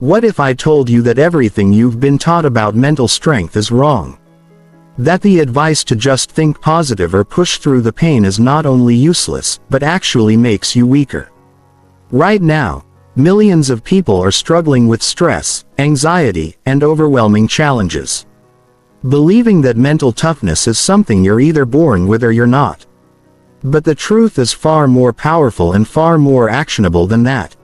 What if I told you that everything you've been taught about mental strength is wrong? That the advice to just think positive or push through the pain is not only useless, but actually makes you weaker. Right now, millions of people are struggling with stress, anxiety, and overwhelming challenges, believing that mental toughness is something you're either born with or you're not. But the truth is far more powerful and far more actionable than that.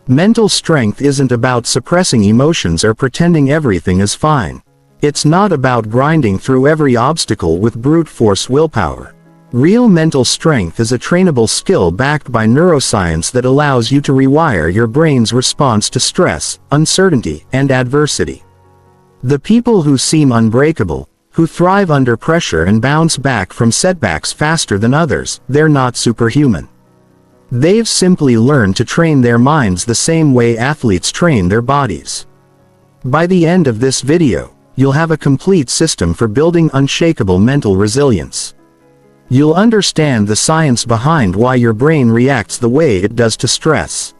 Mental strength isn't about suppressing emotions or pretending everything is fine. It's not about grinding through every obstacle with brute force willpower. Real mental strength is a trainable skill backed by neuroscience that allows you to rewire your brain's response to stress, uncertainty, and adversity. The people who seem unbreakable, who thrive under pressure and bounce back from setbacks faster than others, they're not superhuman. They've simply learned to train their minds the same way athletes train their bodies. By the end of this video, you'll have a complete system for building unshakable mental resilience. You'll understand the science behind why your brain reacts the way it does to stress.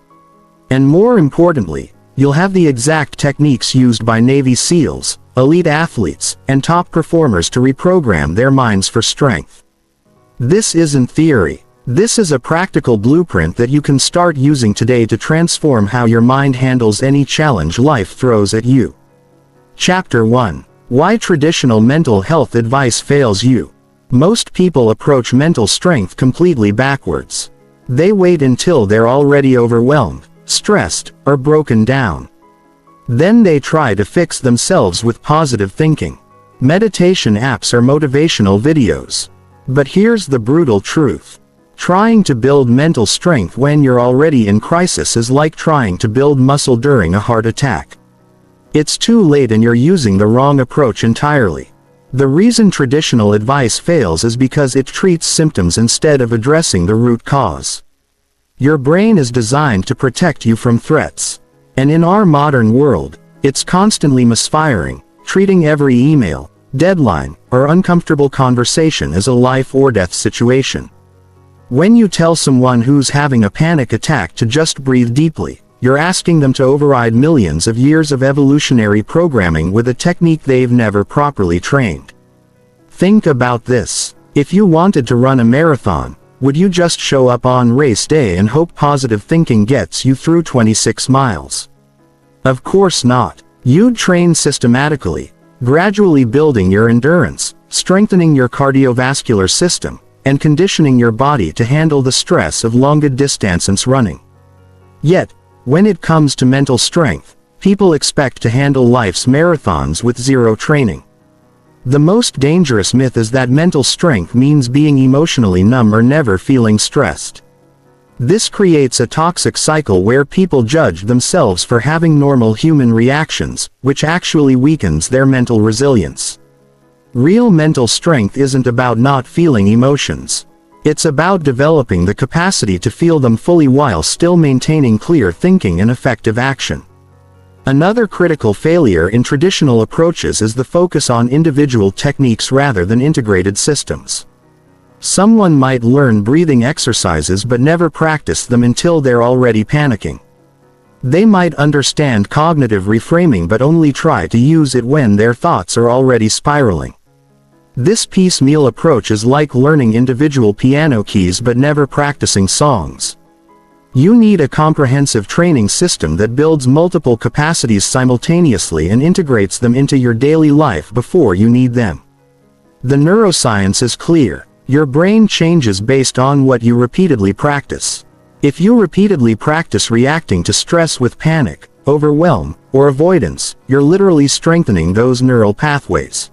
And more importantly, you'll have the exact techniques used by Navy SEALs, elite athletes, and top performers to reprogram their minds for strength. This isn't theory. This is a practical blueprint that you can start using today to transform how your mind handles any challenge life throws at you. Chapter 1. Why traditional mental health advice fails you. Most people approach mental strength completely backwards. They wait until they're already overwhelmed, stressed, or broken down. Then they try to fix themselves with positive thinking, meditation apps, or motivational videos. But here's the brutal truth. Trying to build mental strength when you're already in crisis is like trying to build muscle during a heart attack. It's too late and you're using the wrong approach entirely. The reason traditional advice fails is because it treats symptoms instead of addressing the root cause. Your brain is designed to protect you from threats. And in our modern world, it's constantly misfiring, treating every email, deadline, or uncomfortable conversation as a life or death situation. When you tell someone who's having a panic attack to just breathe deeply, you're asking them to override millions of years of evolutionary programming with a technique they've never properly trained. Think about this. If you wanted to run a marathon, would you just show up on race day and hope positive thinking gets you through 26 miles? Of course not. You'd train systematically, gradually building your endurance, strengthening your cardiovascular system, and conditioning your body to handle the stress of longer distance running. Yet, when it comes to mental strength, people expect to handle life's marathons with zero training. The most dangerous myth is that mental strength means being emotionally numb or never feeling stressed. This creates a toxic cycle where people judge themselves for having normal human reactions, which actually weakens their mental resilience. Real mental strength isn't about not feeling emotions. It's about developing the capacity to feel them fully while still maintaining clear thinking and effective action. Another critical failure in traditional approaches is the focus on individual techniques rather than integrated systems. Someone might learn breathing exercises but never practice them until they're already panicking. They might understand cognitive reframing but only try to use it when their thoughts are already spiraling. This piecemeal approach is like learning individual piano keys but never practicing songs. You need a comprehensive training system that builds multiple capacities simultaneously and integrates them into your daily life before you need them. The neuroscience is clear. Your brain changes based on what you repeatedly practice. If you repeatedly practice reacting to stress with panic, overwhelm, or avoidance, you're literally strengthening those neural pathways.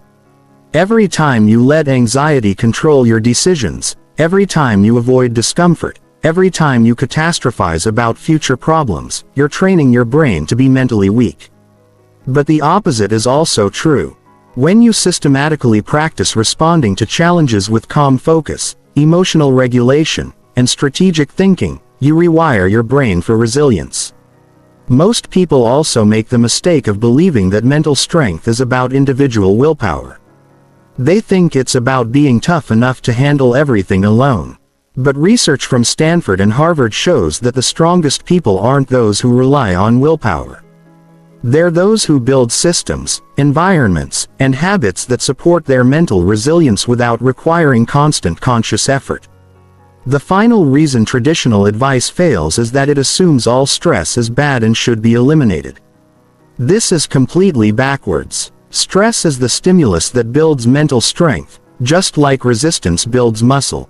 Every time you let anxiety control your decisions, every time you avoid discomfort, every time you catastrophize about future problems, you're training your brain to be mentally weak. But the opposite is also true. When you systematically practice responding to challenges with calm focus, emotional regulation, and strategic thinking, you rewire your brain for resilience. Most people also make the mistake of believing that mental strength is about individual willpower. They think it's about being tough enough to handle everything alone. But research from Stanford and Harvard shows that the strongest people aren't those who rely on willpower. They're those who build systems, environments, and habits that support their mental resilience without requiring constant conscious effort. The final reason traditional advice fails is that it assumes all stress is bad and should be eliminated. This is completely backwards. Stress is the stimulus that builds mental strength, just like resistance builds muscle.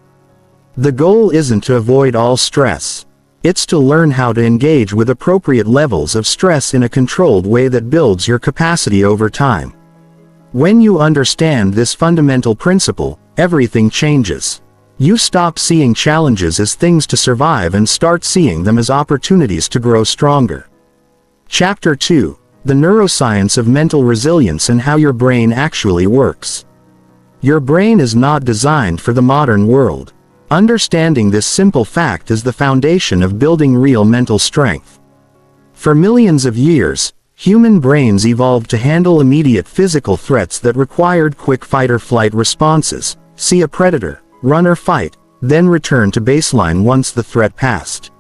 The goal isn't to avoid all stress. It's to learn how to engage with appropriate levels of stress in a controlled way that builds your capacity over time. When you understand this fundamental principle, everything changes. You stop seeing challenges as things to survive and start seeing them as opportunities to grow stronger. Chapter 2: The Neuroscience of Mental Resilience and How Your Brain Actually Works. Your brain is not designed for the modern world. Understanding this simple fact is the foundation of building real mental strength. For millions of years, human brains evolved to handle immediate physical threats that required quick fight-or-flight responses: see a predator, run or fight, then return to baseline once the threat passed.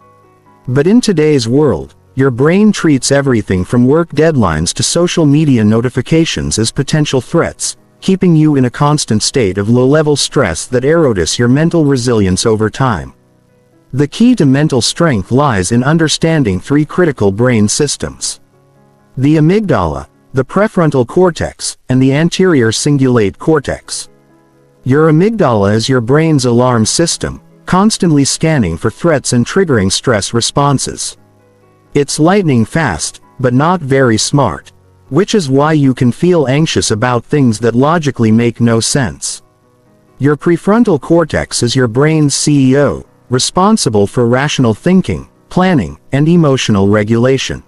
But in today's world, your brain treats everything from work deadlines to social media notifications as potential threats, keeping you in a constant state of low-level stress that erodes your mental resilience over time. The key to mental strength lies in understanding three critical brain systems: the amygdala, the prefrontal cortex, and the anterior cingulate cortex. Your amygdala is your brain's alarm system, constantly scanning for threats and triggering stress responses. It's lightning fast, but not very smart, which is why you can feel anxious about things that logically make no sense. Your prefrontal cortex is your brain's CEO, responsible for rational thinking, planning, and emotional regulation.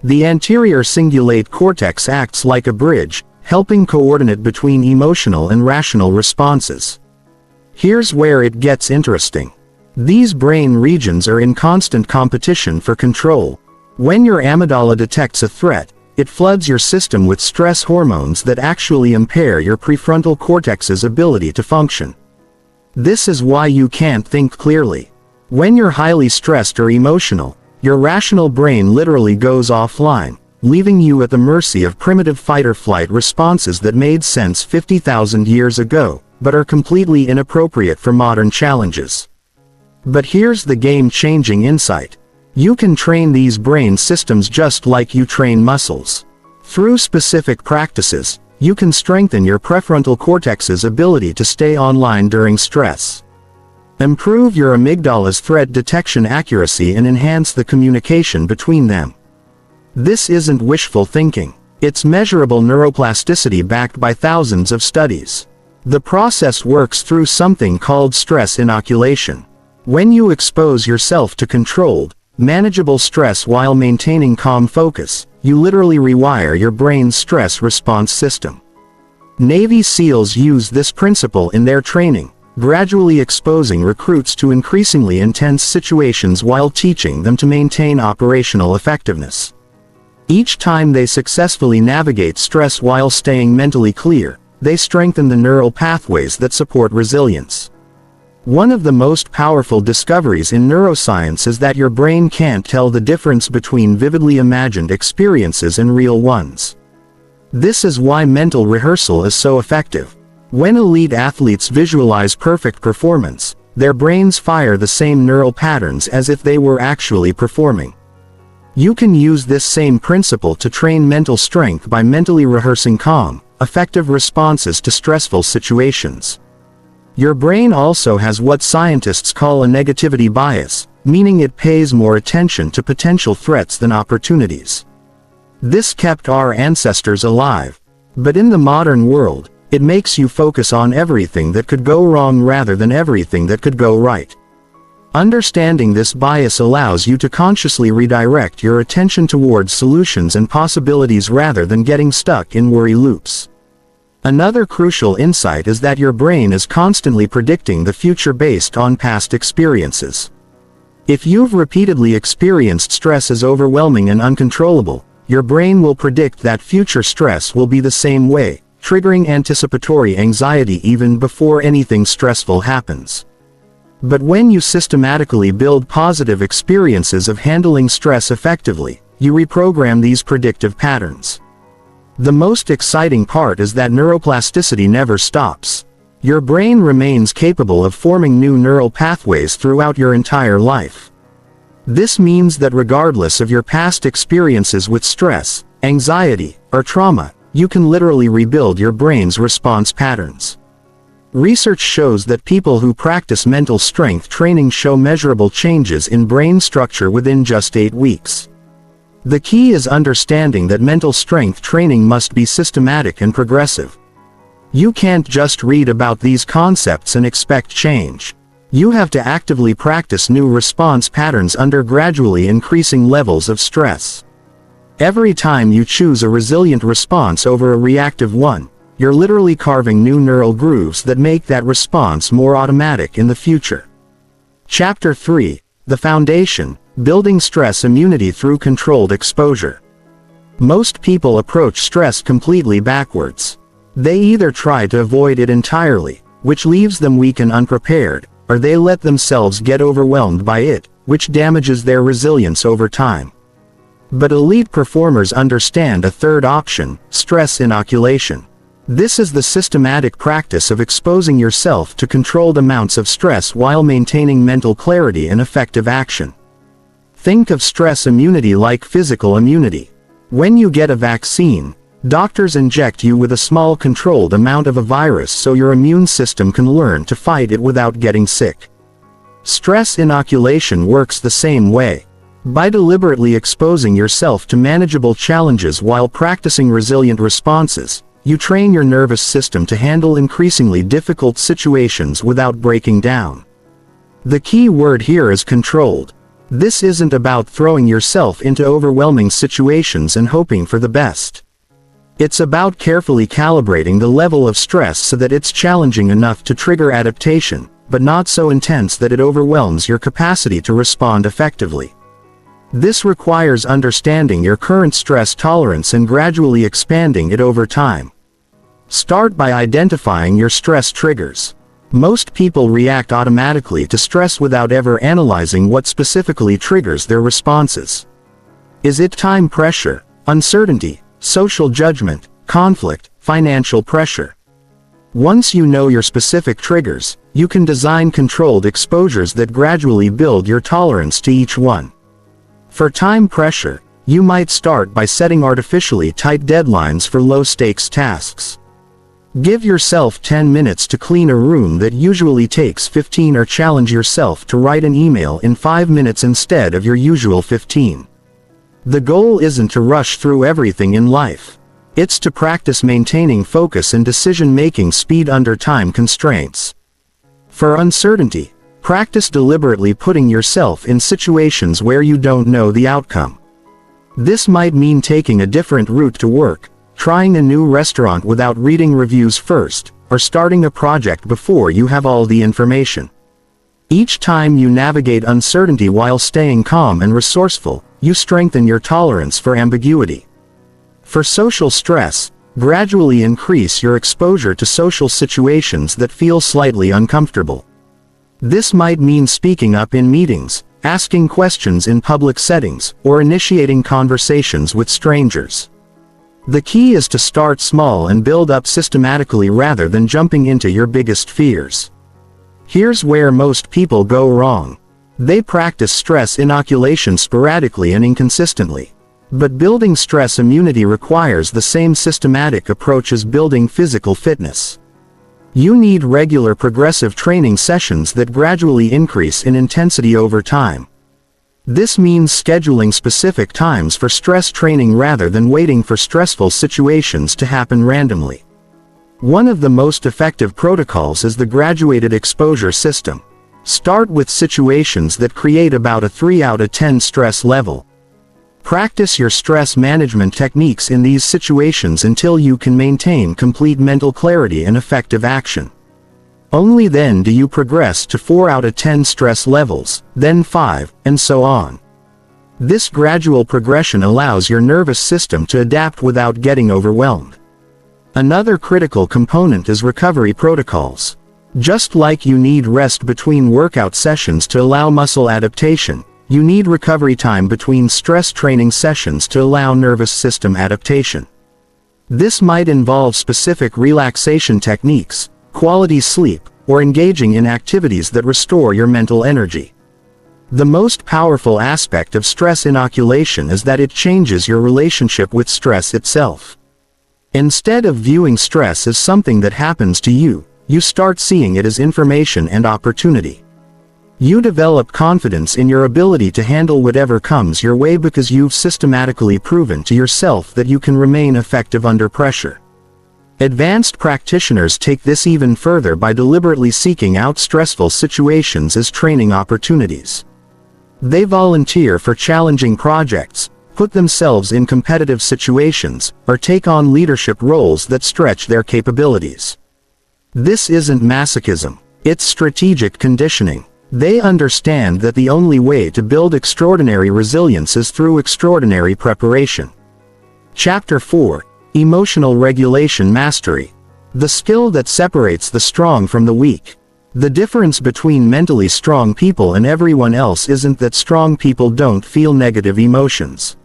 The anterior cingulate cortex acts like a bridge, helping coordinate between emotional and rational responses. Here's where it gets interesting. These brain regions are in constant competition for control. When your amygdala detects a threat, it floods your system with stress hormones that actually impair your prefrontal cortex's ability to function. This is why you can't think clearly. When you're highly stressed or emotional, your rational brain literally goes offline, leaving you at the mercy of primitive fight-or-flight responses that made sense 50,000 years ago, but are completely inappropriate for modern challenges. But here's the game-changing insight. You can train these brain systems just like you train muscles. Through specific practices, you can strengthen your prefrontal cortex's ability to stay online during stress. Improve your amygdala's threat detection accuracy and enhance the communication between them. This isn't wishful thinking. It's measurable neuroplasticity backed by thousands of studies. The process works through something called stress inoculation. When you expose yourself to controlled, manageable stress while maintaining calm focus, you literally rewire your brain's stress response system. Navy SEALs use this principle in their training, gradually exposing recruits to increasingly intense situations while teaching them to maintain operational effectiveness. Each time they successfully navigate stress while staying mentally clear, they strengthen the neural pathways that support resilience. One of the most powerful discoveries in neuroscience is that your brain can't tell the difference between vividly imagined experiences and real ones. This is why mental rehearsal is so effective. When elite athletes visualize perfect performance, their brains fire the same neural patterns as if they were actually performing. You can use this same principle to train mental strength by mentally rehearsing calm, effective responses to stressful situations. Your brain also has what scientists call a negativity bias, meaning it pays more attention to potential threats than opportunities. This kept our ancestors alive. But in the modern world, it makes you focus on everything that could go wrong rather than everything that could go right. Understanding this bias allows you to consciously redirect your attention towards solutions and possibilities rather than getting stuck in worry loops. Another crucial insight is that your brain is constantly predicting the future based on past experiences. If you've repeatedly experienced stress as overwhelming and uncontrollable, your brain will predict that future stress will be the same way, triggering anticipatory anxiety even before anything stressful happens. But when you systematically build positive experiences of handling stress effectively, you reprogram these predictive patterns. The most exciting part is that neuroplasticity never stops. Your brain remains capable of forming new neural pathways throughout your entire life. This means that regardless of your past experiences with stress, anxiety, or trauma, you can literally rebuild your brain's response patterns. Research shows that people who practice mental strength training show measurable changes in brain structure within just 8 weeks. The key is understanding that mental strength training must be systematic and progressive. You can't just read about these concepts and expect change. You have to actively practice new response patterns under gradually increasing levels of stress. Every time you choose a resilient response over a reactive one, you're literally carving new neural grooves that make that response more automatic in the future. Chapter 3: The Foundation: Building Stress Immunity Through Controlled Exposure. Most people approach stress completely backwards. They either try to avoid it entirely, which leaves them weak and unprepared, or they let themselves get overwhelmed by it, which damages their resilience over time. But elite performers understand a third option: stress inoculation. This is the systematic practice of exposing yourself to controlled amounts of stress while maintaining mental clarity and effective action. Think of stress immunity like physical immunity. When you get a vaccine, doctors inject you with a small controlled amount of a virus so your immune system can learn to fight it without getting sick. Stress inoculation works the same way. By deliberately exposing yourself to manageable challenges while practicing resilient responses, you train your nervous system to handle increasingly difficult situations without breaking down. The key word here is controlled. This isn't about throwing yourself into overwhelming situations and hoping for the best. It's about carefully calibrating the level of stress so that it's challenging enough to trigger adaptation, but not so intense that it overwhelms your capacity to respond effectively. This requires understanding your current stress tolerance and gradually expanding it over time. Start by identifying your stress triggers. Most people react automatically to stress without ever analyzing what specifically triggers their responses. Is it time pressure, uncertainty, social judgment, conflict, financial pressure? Once you know your specific triggers, you can design controlled exposures that gradually build your tolerance to each one. For time pressure, you might start by setting artificially tight deadlines for low-stakes tasks. Give yourself 10 minutes to clean a room that usually takes 15, or challenge yourself to write an email in 5 minutes instead of your usual 15. The goal isn't to rush through everything in life. It's to practice maintaining focus and decision-making speed under time constraints. For uncertainty, practice deliberately putting yourself in situations where you don't know the outcome. This might mean taking a different route to work, trying a new restaurant without reading reviews first, or starting a project before you have all the information. Each time you navigate uncertainty while staying calm and resourceful, you strengthen your tolerance for ambiguity. For social stress, gradually increase your exposure to social situations that feel slightly uncomfortable. This might mean speaking up in meetings, asking questions in public settings, or initiating conversations with strangers. The key is to start small and build up systematically rather than jumping into your biggest fears. Here's where most people go wrong. They practice stress inoculation sporadically and inconsistently. But building stress immunity requires the same systematic approach as building physical fitness. You need regular progressive training sessions that gradually increase in intensity over time. This means scheduling specific times for stress training rather than waiting for stressful situations to happen randomly. One of the most effective protocols is the graduated exposure system. Start with situations that create about a 3 out of 10 stress level. Practice your stress management techniques in these situations until you can maintain complete mental clarity and effective action. Only then do you progress to 4 out of 10 stress levels, then 5, and so on. This gradual progression allows your nervous system to adapt without getting overwhelmed. Another critical component is recovery protocols. Just like you need rest between workout sessions to allow muscle adaptation, You need recovery time between stress training sessions to allow nervous system adaptation. This might involve specific relaxation techniques, quality sleep, or engaging in activities that restore your mental energy. The most powerful aspect of stress inoculation is that it changes your relationship with stress itself. Instead of viewing stress as something that happens to you, you start seeing it as information and opportunity. You develop confidence in your ability to handle whatever comes your way because you've systematically proven to yourself that you can remain effective under pressure. Advanced practitioners take this even further by deliberately seeking out stressful situations as training opportunities. They volunteer for challenging projects, put themselves in competitive situations, or take on leadership roles that stretch their capabilities. This isn't masochism, it's strategic conditioning. They understand that the only way to build extraordinary resilience is through extraordinary preparation. Chapter 4: Emotional Regulation Mastery. The skill that separates the strong from the weak. The difference between mentally strong people and everyone else isn't that strong people don't feel negative emotions.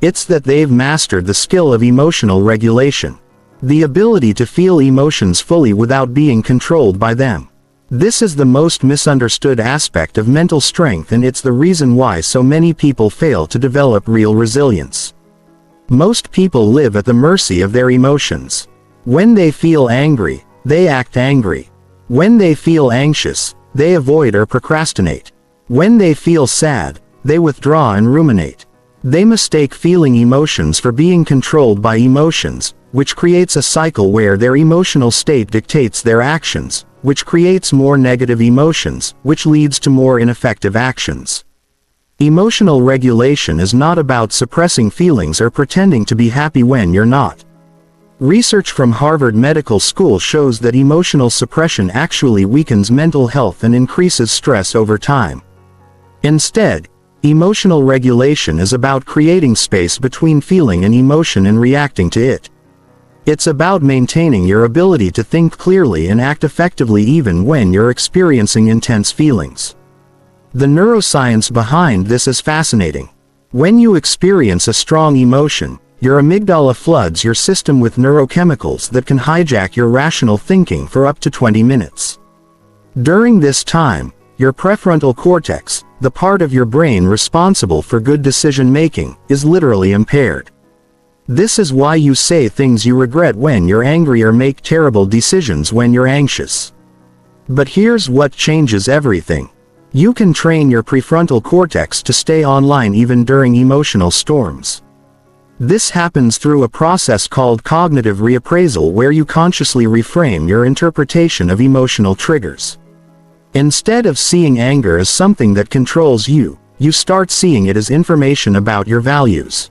It's that they've mastered the skill of emotional regulation. The ability to feel emotions fully without being controlled by them. This is the most misunderstood aspect of mental strength, and it's the reason why so many people fail to develop real resilience. Most people live at the mercy of their emotions. When they feel angry, they act angry. When they feel anxious, they avoid or procrastinate. When they feel sad, they withdraw and ruminate. They mistake feeling emotions for being controlled by emotions, which creates a cycle where their emotional state dictates their actions, which creates more negative emotions, which leads to more ineffective actions. Emotional regulation is not about suppressing feelings or pretending to be happy when you're not. Research from Harvard Medical School shows that emotional suppression actually weakens mental health and increases stress over time. Instead, emotional regulation is about creating space between feeling and emotion and reacting to it. It's about maintaining your ability to think clearly and act effectively even when you're experiencing intense feelings. The neuroscience behind this is fascinating. When you experience a strong emotion, your amygdala floods your system with neurochemicals that can hijack your rational thinking for up to 20 minutes. During this time, your prefrontal cortex, the part of your brain responsible for good decision-making, is literally impaired. This is why you say things you regret when you're angry or make terrible decisions when you're anxious. But here's what changes everything. You can train your prefrontal cortex to stay online even during emotional storms. This happens through a process called cognitive reappraisal, where you consciously reframe your interpretation of emotional triggers. Instead of seeing anger as something that controls you, you start seeing it as information about your values.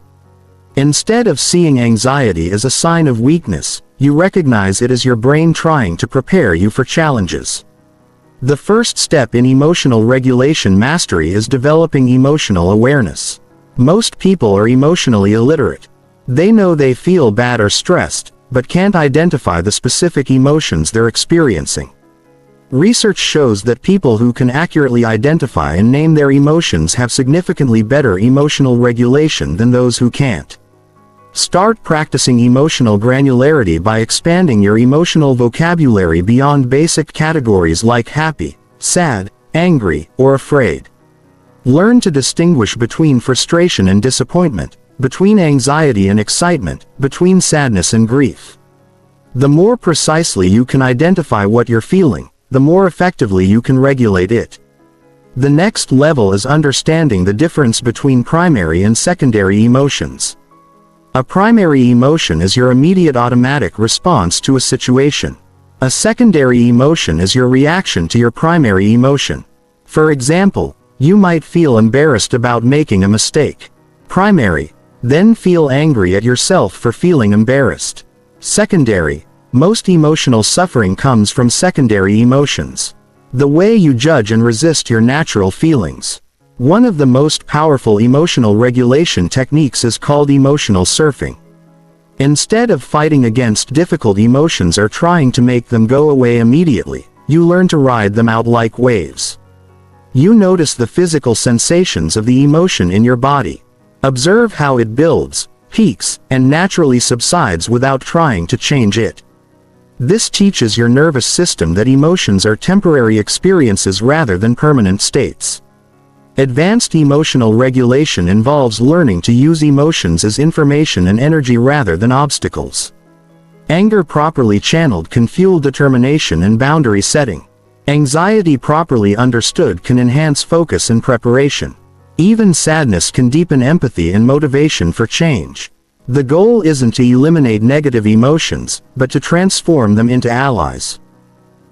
Instead of seeing anxiety as a sign of weakness, you recognize it as your brain trying to prepare you for challenges. The first step in emotional regulation mastery is developing emotional awareness. Most people are emotionally illiterate. They know they feel bad or stressed, but can't identify the specific emotions they're experiencing. Research shows that people who can accurately identify and name their emotions have significantly better emotional regulation than those who can't. Start practicing emotional granularity by expanding your emotional vocabulary beyond basic categories like happy, sad, angry, or afraid. Learn to distinguish between frustration and disappointment, between anxiety and excitement, between sadness and grief. The more precisely you can identify what you're feeling, the more effectively you can regulate it. The next level is understanding the difference between primary and secondary emotions. A primary emotion is your immediate automatic response to a situation. A secondary emotion is your reaction to your primary emotion. For example, you might feel embarrassed about making a mistake. Primary. Then feel angry at yourself for feeling embarrassed. Secondary. Most emotional suffering comes from secondary emotions. The way you judge and resist your natural feelings. One of the most powerful emotional regulation techniques is called emotional surfing. Instead of fighting against difficult emotions or trying to make them go away immediately, you learn to ride them out like waves. You notice the physical sensations of the emotion in your body. Observe how it builds, peaks, and naturally subsides without trying to change it. This teaches your nervous system that emotions are temporary experiences rather than permanent states. Advanced emotional regulation involves learning to use emotions as information and energy rather than obstacles. Anger properly channeled can fuel determination and boundary setting. Anxiety properly understood can enhance focus and preparation. Even sadness can deepen empathy and motivation for change. The goal isn't to eliminate negative emotions, but to transform them into allies.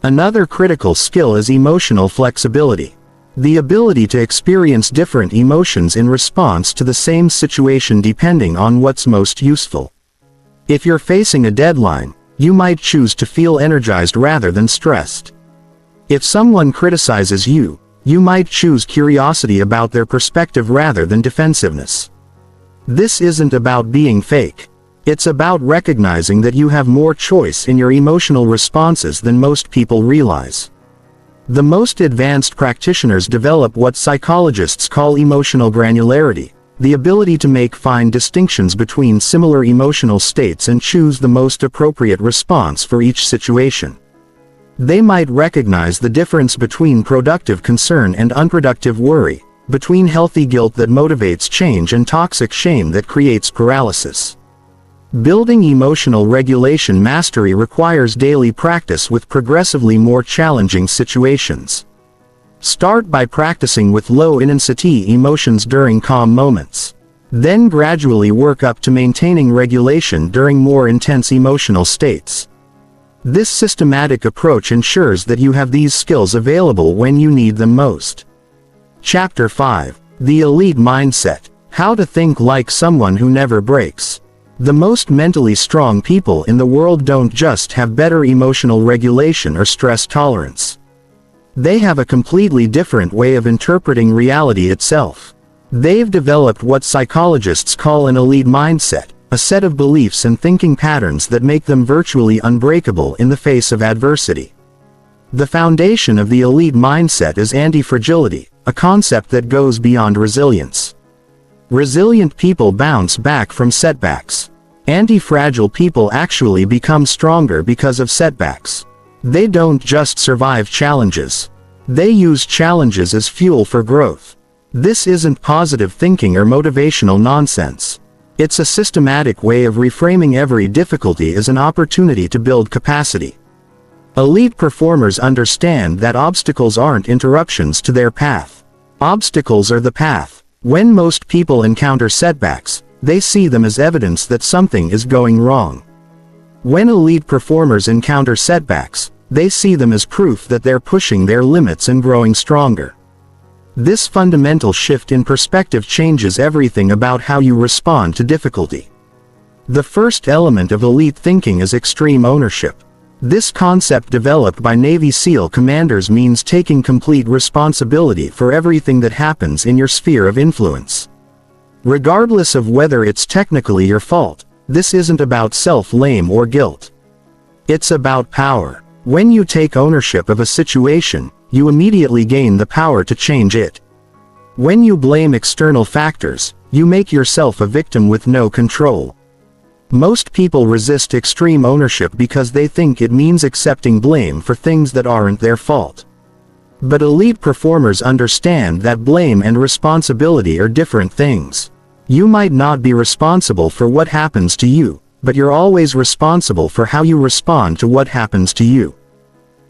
Another critical skill is emotional flexibility. The ability to experience different emotions in response to the same situation depending on what's most useful. If you're facing a deadline, you might choose to feel energized rather than stressed. If someone criticizes you, you might choose curiosity about their perspective rather than defensiveness. This isn't about being fake. It's about recognizing that you have more choice in your emotional responses than most people realize. The most advanced practitioners develop what psychologists call emotional granularity, the ability to make fine distinctions between similar emotional states and choose the most appropriate response for each situation. They might recognize the difference between productive concern and unproductive worry, between healthy guilt that motivates change and toxic shame that creates paralysis. Building emotional regulation mastery requires daily practice with progressively more challenging situations. Start by practicing with low-intensity emotions during calm moments. Then gradually work up to maintaining regulation during more intense emotional states. This systematic approach ensures that you have these skills available when you need them most. Chapter 5. The Elite Mindset. How to think like someone who never breaks. The most mentally strong people in the world don't just have better emotional regulation or stress tolerance. They have a completely different way of interpreting reality itself. They've developed what psychologists call an elite mindset, a set of beliefs and thinking patterns that make them virtually unbreakable in the face of adversity. The foundation of the elite mindset is anti-fragility, a concept that goes beyond resilience. Resilient people bounce back from setbacks. Anti-fragile people actually become stronger because of setbacks. They don't just survive challenges. They use challenges as fuel for growth. This isn't positive thinking or motivational nonsense. It's a systematic way of reframing every difficulty as an opportunity to build capacity. Elite performers understand that obstacles aren't interruptions to their path. Obstacles are the path. When most people encounter setbacks, they see them as evidence that something is going wrong. When elite performers encounter setbacks, they see them as proof that they're pushing their limits and growing stronger. This fundamental shift in perspective changes everything about how you respond to difficulty. The first element of elite thinking is extreme ownership. This concept developed by Navy SEAL commanders means taking complete responsibility for everything that happens in your sphere of influence. Regardless of whether it's technically your fault, this isn't about self-blame or guilt. It's about power. When you take ownership of a situation, you immediately gain the power to change it. When you blame external factors, you make yourself a victim with no control. Most people resist extreme ownership because they think it means accepting blame for things that aren't their fault. But elite performers understand that blame and responsibility are different things. You might not be responsible for what happens to you, but you're always responsible for how you respond to what happens to you.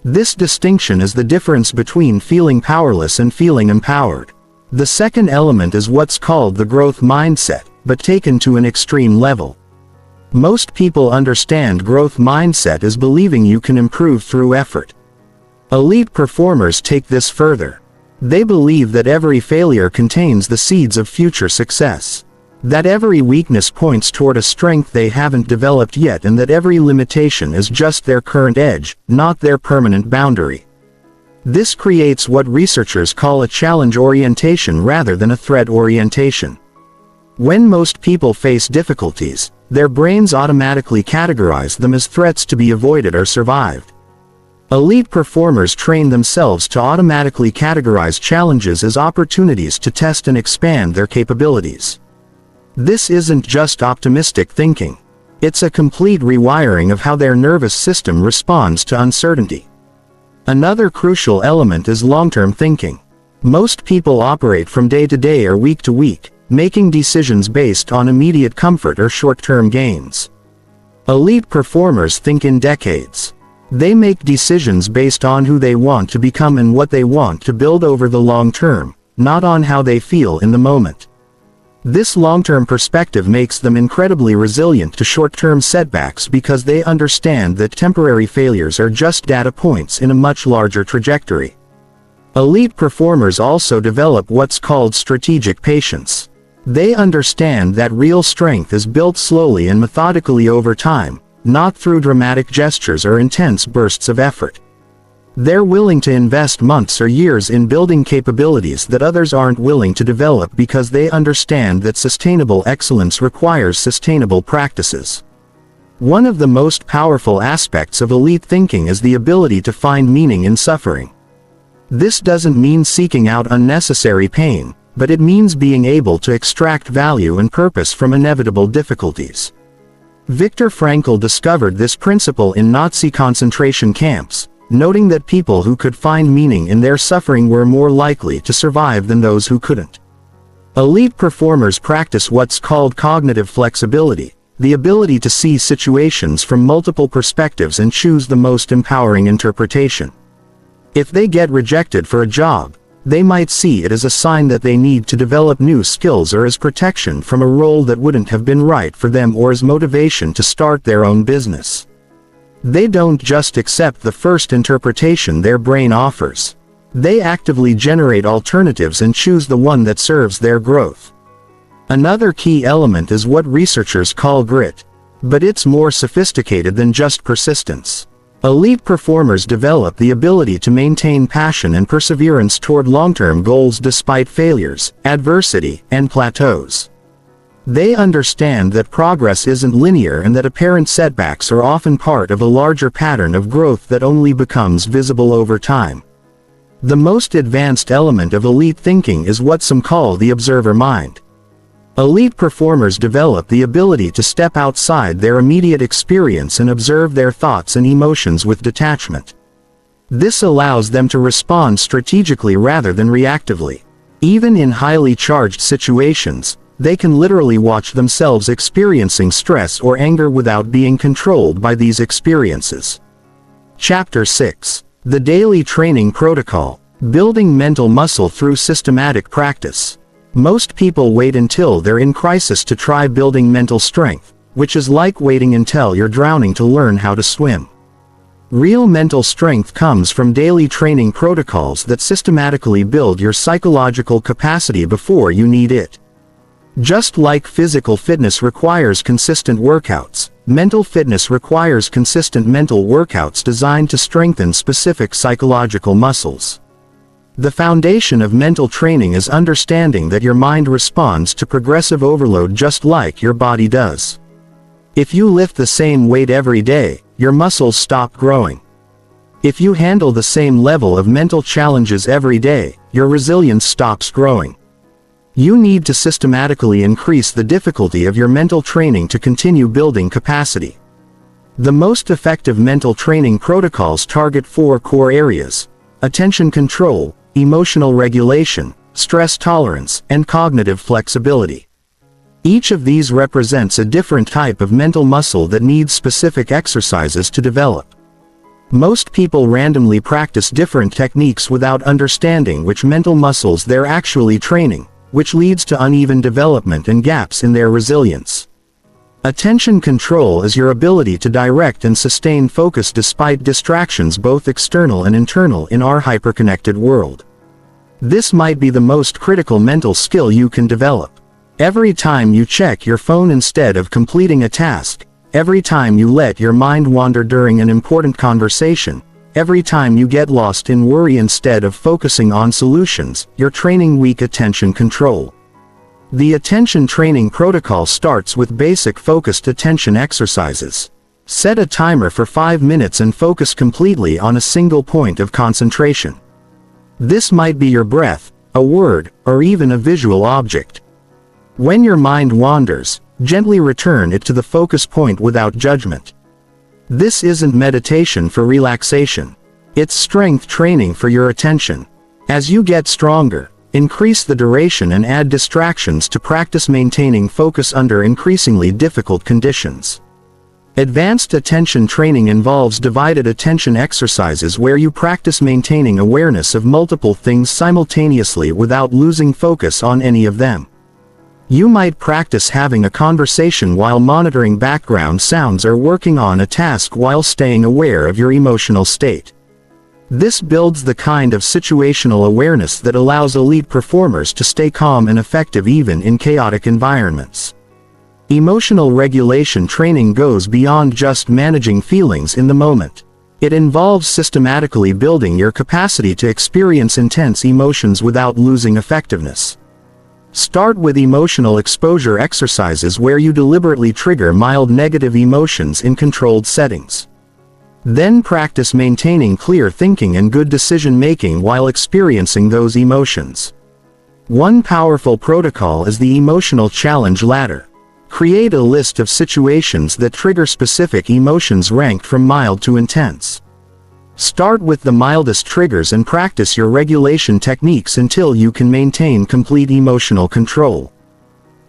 This distinction is the difference between feeling powerless and feeling empowered. The second element is what's called the growth mindset, but taken to an extreme level. Most people understand growth mindset as believing you can improve through effort. Elite performers take this further. They believe that every failure contains the seeds of future success. That every weakness points toward a strength they haven't developed yet, and that every limitation is just their current edge, not their permanent boundary. This creates what researchers call a challenge orientation rather than a threat orientation. When most people face difficulties, their brains automatically categorize them as threats to be avoided or survived. Elite performers train themselves to automatically categorize challenges as opportunities to test and expand their capabilities. This isn't just optimistic thinking. It's a complete rewiring of how their nervous system responds to uncertainty. Another crucial element is long-term thinking. Most people operate from day to day or week to week, making decisions based on immediate comfort or short-term gains. Elite performers think in decades. They make decisions based on who they want to become and what they want to build over the long term, not on how they feel in the moment. This long-term perspective makes them incredibly resilient to short-term setbacks because they understand that temporary failures are just data points in a much larger trajectory. Elite performers also develop what's called strategic patience. They understand that real strength is built slowly and methodically over time, not through dramatic gestures or intense bursts of effort. They're willing to invest months or years in building capabilities that others aren't willing to develop because they understand that sustainable excellence requires sustainable practices. One of the most powerful aspects of elite thinking is the ability to find meaning in suffering. This doesn't mean seeking out unnecessary pain, but it means being able to extract value and purpose from inevitable difficulties. Viktor Frankl discovered this principle in Nazi concentration camps, noting that people who could find meaning in their suffering were more likely to survive than those who couldn't. Elite performers practice what's called cognitive flexibility, the ability to see situations from multiple perspectives and choose the most empowering interpretation. If they get rejected for a job, they might see it as a sign that they need to develop new skills or as protection from a role that wouldn't have been right for them or as motivation to start their own business. They don't just accept the first interpretation their brain offers. They actively generate alternatives and choose the one that serves their growth. Another key element is what researchers call grit, but it's more sophisticated than just persistence. Elite performers develop the ability to maintain passion and perseverance toward long-term goals despite failures, adversity, and plateaus. They understand that progress isn't linear and that apparent setbacks are often part of a larger pattern of growth that only becomes visible over time. The most advanced element of elite thinking is what some call the observer mind. Elite performers develop the ability to step outside their immediate experience and observe their thoughts and emotions with detachment. This allows them to respond strategically rather than reactively. Even in highly charged situations, they can literally watch themselves experiencing stress or anger without being controlled by these experiences. Chapter 6. The Daily Training Protocol: Building Mental Muscle Through Systematic Practice. Most people wait until they're in crisis to try building mental strength, which is like waiting until you're drowning to learn how to swim. Real mental strength comes from daily training protocols that systematically build your psychological capacity before you need it. Just like physical fitness requires consistent workouts, mental fitness requires consistent mental workouts designed to strengthen specific psychological muscles. The foundation of mental training is understanding that your mind responds to progressive overload just like your body does. If you lift the same weight every day, your muscles stop growing. If you handle the same level of mental challenges every day, your resilience stops growing. You need to systematically increase the difficulty of your mental training to continue building capacity. The most effective mental training protocols target 4 core areas: attention control, emotional regulation, stress tolerance, and cognitive flexibility. Each of these represents a different type of mental muscle that needs specific exercises to develop. Most people randomly practice different techniques without understanding which mental muscles they're actually training, which leads to uneven development and gaps in their resilience. Attention control is your ability to direct and sustain focus despite distractions both external and internal in our hyperconnected world. This might be the most critical mental skill you can develop. Every time you check your phone instead of completing a task, every time you let your mind wander during an important conversation, every time you get lost in worry instead of focusing on solutions, you're training weak attention control. The attention training protocol starts with basic focused attention exercises. Set a timer for 5 minutes and focus completely on a single point of concentration. This might be your breath, a word, or even a visual object. When your mind wanders, gently return it to the focus point without judgment. This isn't meditation for relaxation. It's strength training for your attention. As you get stronger, increase the duration and add distractions to practice maintaining focus under increasingly difficult conditions. Advanced attention training involves divided attention exercises where you practice maintaining awareness of multiple things simultaneously without losing focus on any of them. You might practice having a conversation while monitoring background sounds or working on a task while staying aware of your emotional state. This builds the kind of situational awareness that allows elite performers to stay calm and effective even in chaotic environments. Emotional regulation training goes beyond just managing feelings in the moment. It involves systematically building your capacity to experience intense emotions without losing effectiveness. Start with emotional exposure exercises where you deliberately trigger mild negative emotions in controlled settings. Then practice maintaining clear thinking and good decision-making while experiencing those emotions. One powerful protocol is the emotional challenge ladder. Create a list of situations that trigger specific emotions ranked from mild to intense. Start with the mildest triggers and practice your regulation techniques until you can maintain complete emotional control.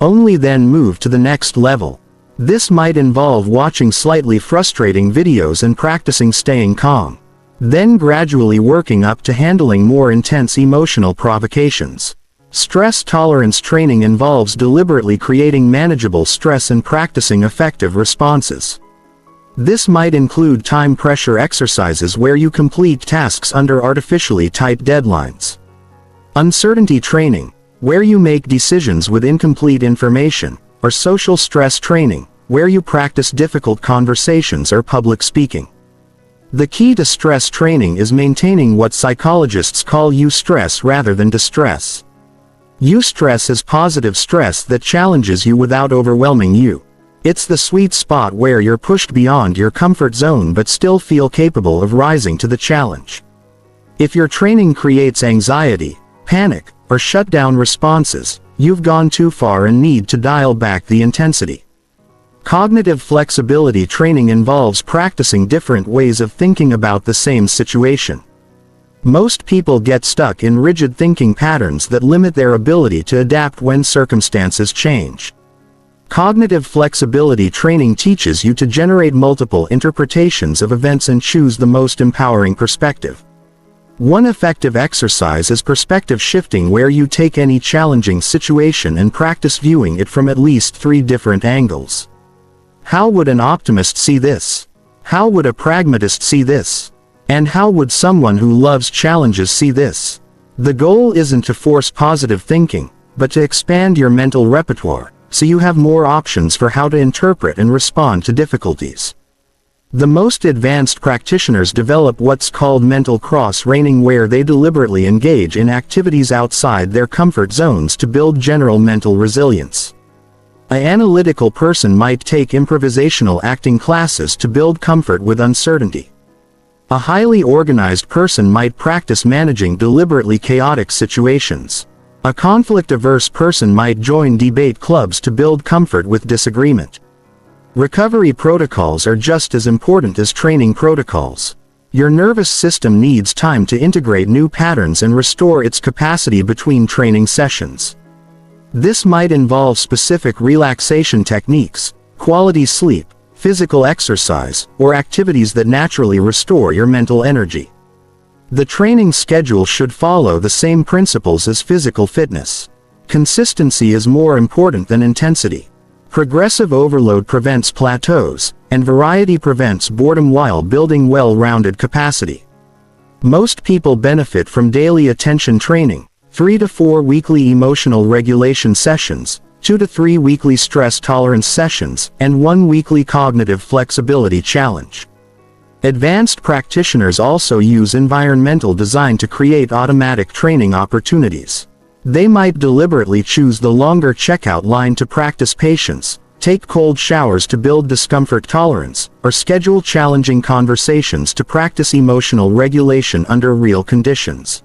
Only then move to the next level. This might involve watching slightly frustrating videos and practicing staying calm. Then gradually working up to handling more intense emotional provocations. Stress tolerance training involves deliberately creating manageable stress and practicing effective responses. This might include time pressure exercises where you complete tasks under artificially tight deadlines. Uncertainty training, where you make decisions with incomplete information, or social stress training, where you practice difficult conversations or public speaking. The key to stress training is maintaining what psychologists call eustress rather than distress. Eustress is positive stress that challenges you without overwhelming you. It's the sweet spot where you're pushed beyond your comfort zone but still feel capable of rising to the challenge. If your training creates anxiety, panic, or shutdown responses, you've gone too far and need to dial back the intensity. Cognitive flexibility training involves practicing different ways of thinking about the same situation. Most people get stuck in rigid thinking patterns that limit their ability to adapt when circumstances change. Cognitive flexibility training teaches you to generate multiple interpretations of events and choose the most empowering perspective. One effective exercise is perspective shifting, where you take any challenging situation and practice viewing it from at least 3 different angles. How would an optimist see this? How would a pragmatist see this? And how would someone who loves challenges see this? The goal isn't to force positive thinking, but to expand your mental repertoire, so you have more options for how to interpret and respond to difficulties. The most advanced practitioners develop what's called mental cross-training, where they deliberately engage in activities outside their comfort zones to build general mental resilience. An analytical person might take improvisational acting classes to build comfort with uncertainty. A highly organized person might practice managing deliberately chaotic situations. A conflict-averse person might join debate clubs to build comfort with disagreement. Recovery protocols are just as important as training protocols. Your nervous system needs time to integrate new patterns and restore its capacity between training sessions. This might involve specific relaxation techniques, quality sleep, physical exercise, or activities that naturally restore your mental energy. The training schedule should follow the same principles as physical fitness. Consistency is more important than intensity. Progressive overload prevents plateaus, and variety prevents boredom while building well-rounded capacity. Most people benefit from daily attention training, 3 to 4 weekly emotional regulation sessions, 2 to 3 weekly stress tolerance sessions, and 1 weekly cognitive flexibility challenge. Advanced practitioners also use environmental design to create automatic training opportunities. They might deliberately choose the longer checkout line to practice patience, take cold showers to build discomfort tolerance, or schedule challenging conversations to practice emotional regulation under real conditions.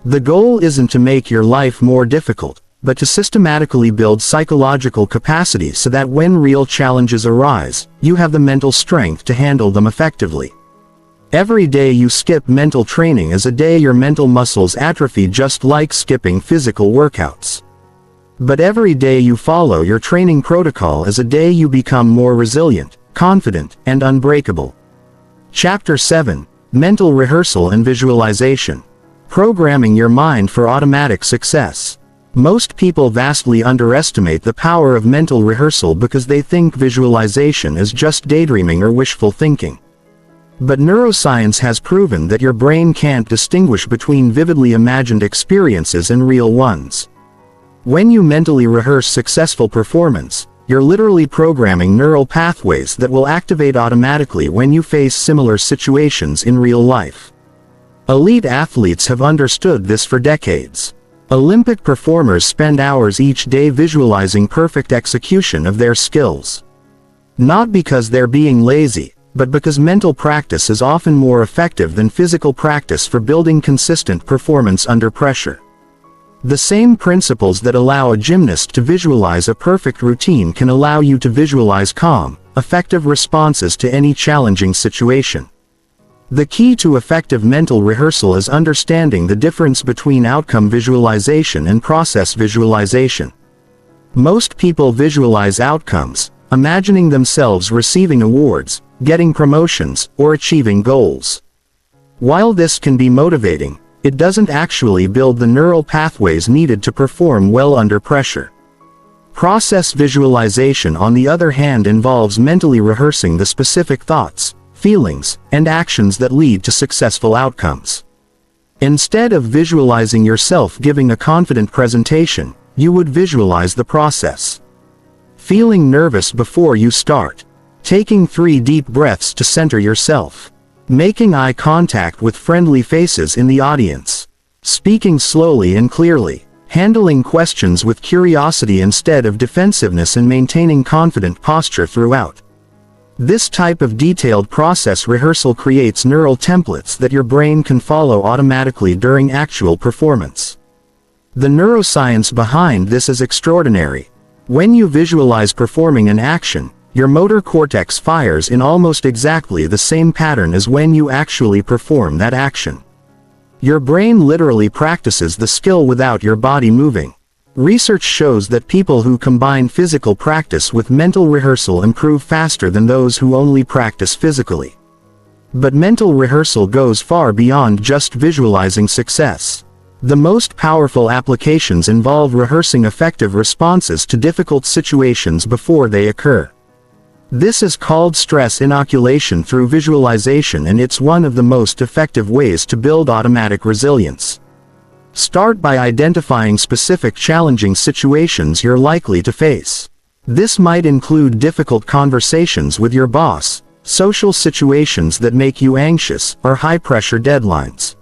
The goal isn't to make your life more difficult, but to systematically build psychological capacity so that when real challenges arise, you have the mental strength to handle them effectively. Every day you skip mental training is a day your mental muscles atrophy, just like skipping physical workouts. But every day you follow your training protocol is a day you become more resilient, confident, and unbreakable. Chapter 7: Mental Rehearsal and Visualization. Programming your mind for automatic success. Most people vastly underestimate the power of mental rehearsal because they think visualization is just daydreaming or wishful thinking. But neuroscience has proven that your brain can't distinguish between vividly imagined experiences and real ones. When you mentally rehearse successful performance, you're literally programming neural pathways that will activate automatically when you face similar situations in real life. Elite athletes have understood this for decades. Olympic performers spend hours each day visualizing perfect execution of their skills. Not because they're being lazy, but because mental practice is often more effective than physical practice for building consistent performance under pressure. The same principles that allow a gymnast to visualize a perfect routine can allow you to visualize calm, effective responses to any challenging situation. The key to effective mental rehearsal is understanding the difference between outcome visualization and process visualization. Most people visualize outcomes, imagining themselves receiving awards, getting promotions, or achieving goals. While this can be motivating, it doesn't actually build the neural pathways needed to perform well under pressure. Process visualization, on the other hand, involves mentally rehearsing the specific thoughts, feelings, and actions that lead to successful outcomes. Instead of visualizing yourself giving a confident presentation, you would visualize the process. Feeling nervous before you start. Taking 3 deep breaths to center yourself. Making eye contact with friendly faces in the audience. Speaking slowly and clearly. Handling questions with curiosity instead of defensiveness, and maintaining confident posture throughout. This type of detailed process rehearsal creates neural templates that your brain can follow automatically during actual performance. The neuroscience behind this is extraordinary. When you visualize performing an action, your motor cortex fires in almost exactly the same pattern as when you actually perform that action. Your brain literally practices the skill without your body moving. Research shows that people who combine physical practice with mental rehearsal improve faster than those who only practice physically. But mental rehearsal goes far beyond just visualizing success. The most powerful applications involve rehearsing effective responses to difficult situations before they occur. This is called stress inoculation through visualization, and it's one of the most effective ways to build automatic resilience. Start by identifying specific challenging situations you're likely to face. This might include difficult conversations with your boss, social situations that make you anxious, or high-pressure deadlines.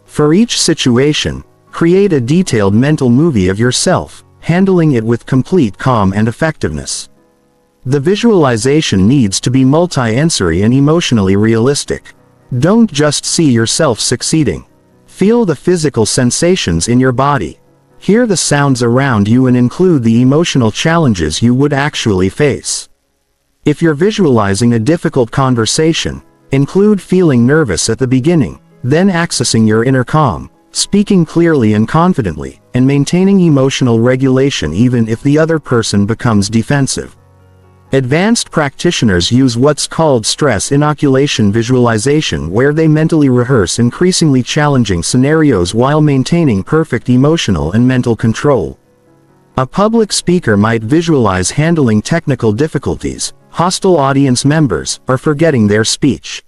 For each situation, create a detailed mental movie of yourself, handling it with complete calm and effectiveness. The visualization needs to be multi-sensory and emotionally realistic. Don't just see yourself succeeding. Feel the physical sensations in your body. Hear the sounds around you and include the emotional challenges you would actually face. If you're visualizing a difficult conversation, include feeling nervous at the beginning, then accessing your inner calm, speaking clearly and confidently, and maintaining emotional regulation even if the other person becomes defensive. Advanced practitioners use what's called stress inoculation visualization, where they mentally rehearse increasingly challenging scenarios while maintaining perfect emotional and mental control. A public speaker might visualize handling technical difficulties, hostile audience members, or forgetting their speech.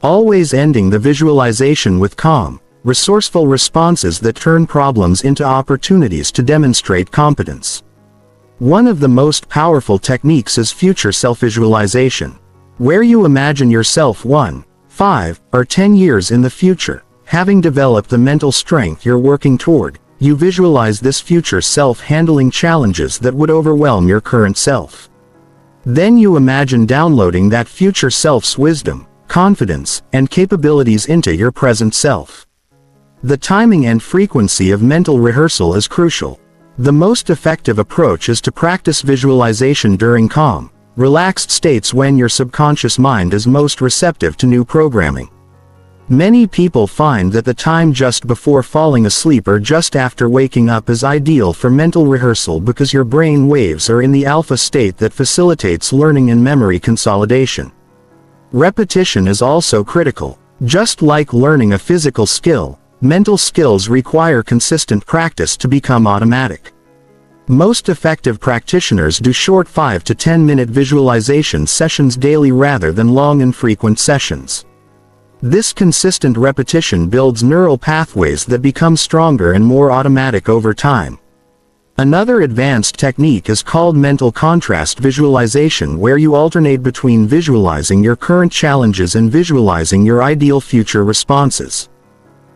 Always ending the visualization with calm, resourceful responses that turn problems into opportunities to demonstrate competence. One of the most powerful techniques is future self-visualization, where you imagine yourself 1, 5, or 10 years in the future, having developed the mental strength you're working toward. you visualize this future self handling challenges that would overwhelm your current self. Then you imagine downloading that future self's wisdom, confidence, and capabilities into your present self. The timing and frequency of mental rehearsal is crucial. The most effective approach is to practice visualization during calm, relaxed states when your subconscious mind is most receptive to new programming. Many people find that the time just before falling asleep or just after waking up is ideal for mental rehearsal because your brain waves are in the alpha state that facilitates learning and memory consolidation. Repetition is also critical. Just like learning a physical skill, mental skills require consistent practice to become automatic. Most effective practitioners do short 5 to 10 minute visualization sessions daily rather than long and frequent sessions. This consistent repetition builds neural pathways that become stronger and more automatic over time. Another advanced technique is called mental contrast visualization, where you alternate between visualizing your current challenges and visualizing your ideal future responses.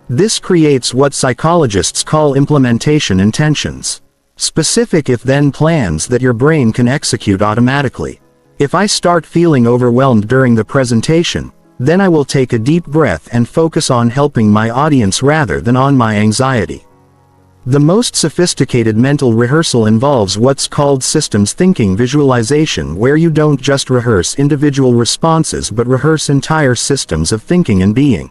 This creates what psychologists call implementation intentions. Specific if-then plans that your brain can execute automatically. If I start feeling overwhelmed during the presentation, then I will take a deep breath and focus on helping my audience rather than on my anxiety. The most sophisticated mental rehearsal involves what's called systems thinking visualization, where you don't just rehearse individual responses but rehearse entire systems of thinking and being.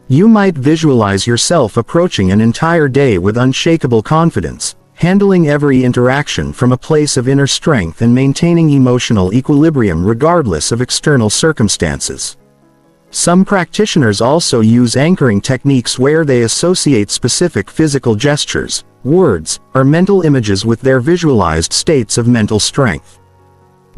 You might visualize yourself approaching an entire day with unshakable confidence, handling every interaction from a place of inner strength and maintaining emotional equilibrium regardless of external circumstances. Some practitioners also use anchoring techniques where they associate specific physical gestures, words, or mental images with their visualized states of mental strength.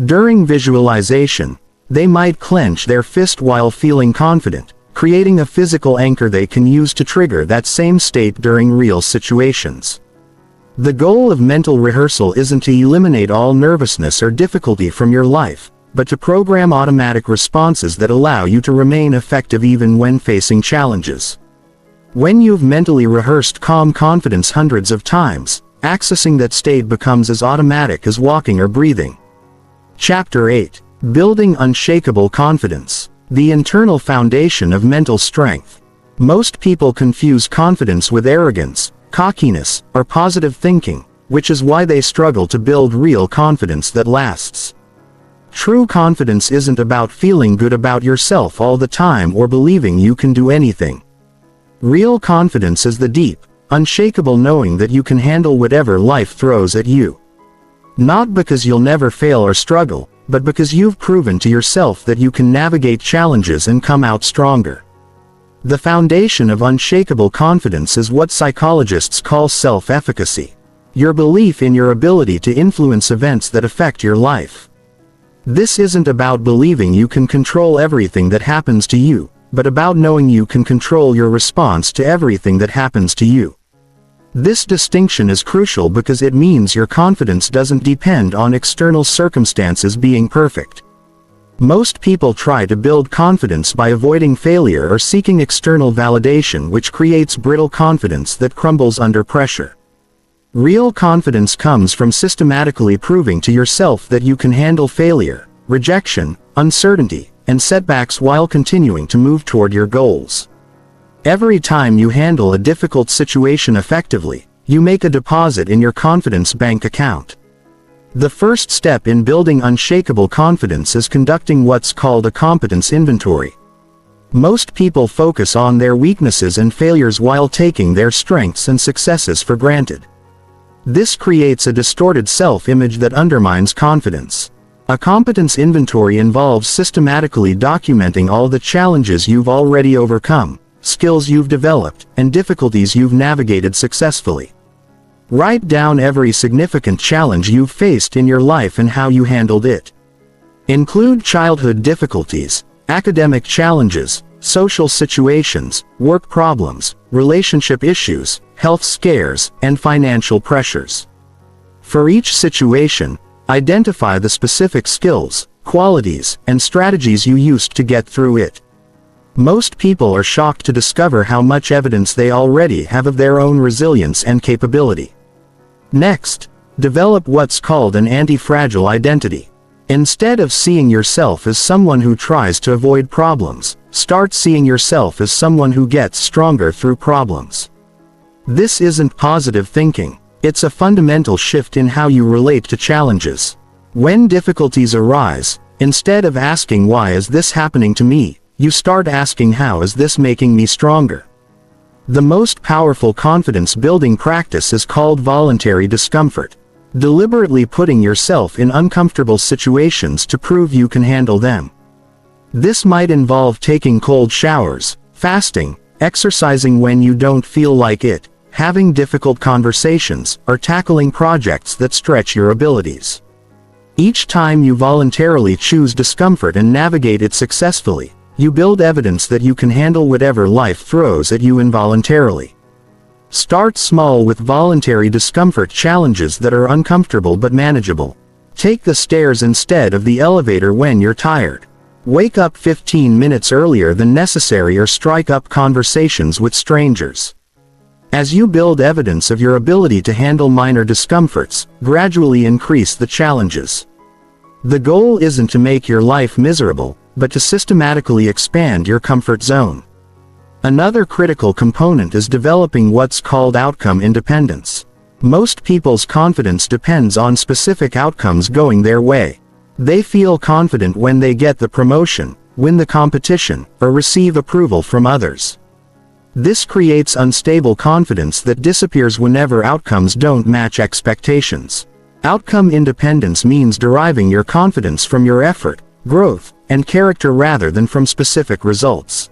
During visualization, they might clench their fist while feeling confident, creating a physical anchor they can use to trigger that same state during real situations. The goal of mental rehearsal isn't to eliminate all nervousness or difficulty from your life, but to program automatic responses that allow you to remain effective even when facing challenges. When you've mentally rehearsed calm confidence hundreds of times, accessing that state becomes as automatic as walking or breathing. Chapter 8. Building Unshakable Confidence. The internal foundation of mental strength. Most people confuse confidence with arrogance, cockiness, or positive thinking, which is why they struggle to build real confidence that lasts. True confidence isn't about feeling good about yourself all the time or believing you can do anything. Real confidence is the deep, unshakable knowing that you can handle whatever life throws at you. Not because you'll never fail or struggle, but because you've proven to yourself that you can navigate challenges and come out stronger. The foundation of unshakable confidence is what psychologists call self-efficacy. Your belief in your ability to influence events that affect your life. This isn't about believing you can control everything that happens to you, but about knowing you can control your response to everything that happens to you. This distinction is crucial because it means your confidence doesn't depend on external circumstances being perfect. Most people try to build confidence by avoiding failure or seeking external validation, which creates brittle confidence that crumbles under pressure. Real confidence comes from systematically proving to yourself that you can handle failure, rejection, uncertainty, and setbacks while continuing to move toward your goals. Every time you handle a difficult situation effectively, you make a deposit in your confidence bank account. The first step in building unshakable confidence is conducting what's called a competence inventory. Most people focus on their weaknesses and failures while taking their strengths and successes for granted. This creates a distorted self-image that undermines confidence. A competence inventory involves systematically documenting all the challenges you've already overcome, skills you've developed, and difficulties you've navigated successfully. Write down every significant challenge you've faced in your life and how you handled it. Include childhood difficulties, academic challenges, social situations, work problems, relationship issues, health scares, and financial pressures. For each situation, identify the specific skills, qualities, and strategies you used to get through it. Most people are shocked to discover how much evidence they already have of their own resilience and capability. Next, develop what's called an anti-fragile identity. Instead of seeing yourself as someone who tries to avoid problems, start seeing yourself as someone who gets stronger through problems. This isn't positive thinking. It's a fundamental shift in how you relate to challenges. When difficulties arise, instead of asking why is this happening to me, you start asking how is this making me stronger. The most powerful confidence-building practice is called voluntary discomfort. Deliberately putting yourself in uncomfortable situations to prove you can handle them. This might involve taking cold showers, fasting, exercising when you don't feel like it, having difficult conversations, or tackling projects that stretch your abilities. Each time you voluntarily choose discomfort and navigate it successfully, you build evidence that you can handle whatever life throws at you involuntarily. Start small with voluntary discomfort challenges that are uncomfortable but manageable. Take the stairs instead of the elevator when you're tired. Wake up 15 minutes earlier than necessary or strike up conversations with strangers. As you build evidence of your ability to handle minor discomforts, gradually increase the challenges. The goal isn't to make your life miserable, but to systematically expand your comfort zone. Another critical component is developing what's called outcome independence. Most people's confidence depends on specific outcomes going their way. They feel confident when they get the promotion, win the competition, or receive approval from others. This creates unstable confidence that disappears whenever outcomes don't match expectations. Outcome independence means deriving your confidence from your effort, growth, and character rather than from specific results.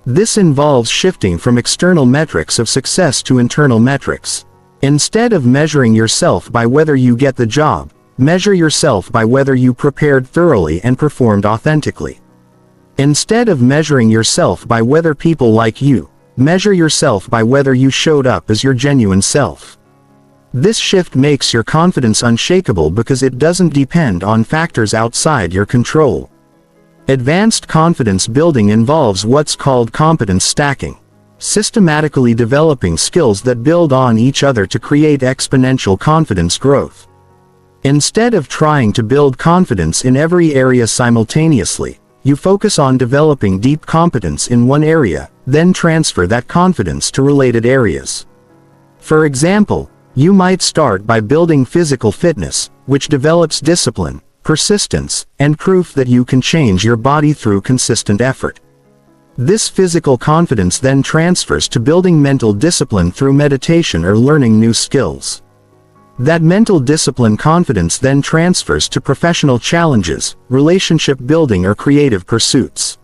This involves shifting from external metrics of success to internal metrics. Instead of measuring yourself by whether you get the job, measure yourself by whether you prepared thoroughly and performed authentically. Instead of measuring yourself by whether people like you, measure yourself by whether you showed up as your genuine self. This shift makes your confidence unshakable because it doesn't depend on factors outside your control. Advanced confidence building involves what's called competence stacking, systematically developing skills that build on each other to create exponential confidence growth. Instead of trying to build confidence in every area simultaneously, you focus on developing deep competence in one area, then transfer that confidence to related areas. For example, you might start by building physical fitness, which develops discipline, persistence, and proof that you can change your body through consistent effort. This physical confidence then transfers to building mental discipline through meditation or learning new skills. That mental discipline confidence then transfers to professional challenges, relationship building, or creative pursuits.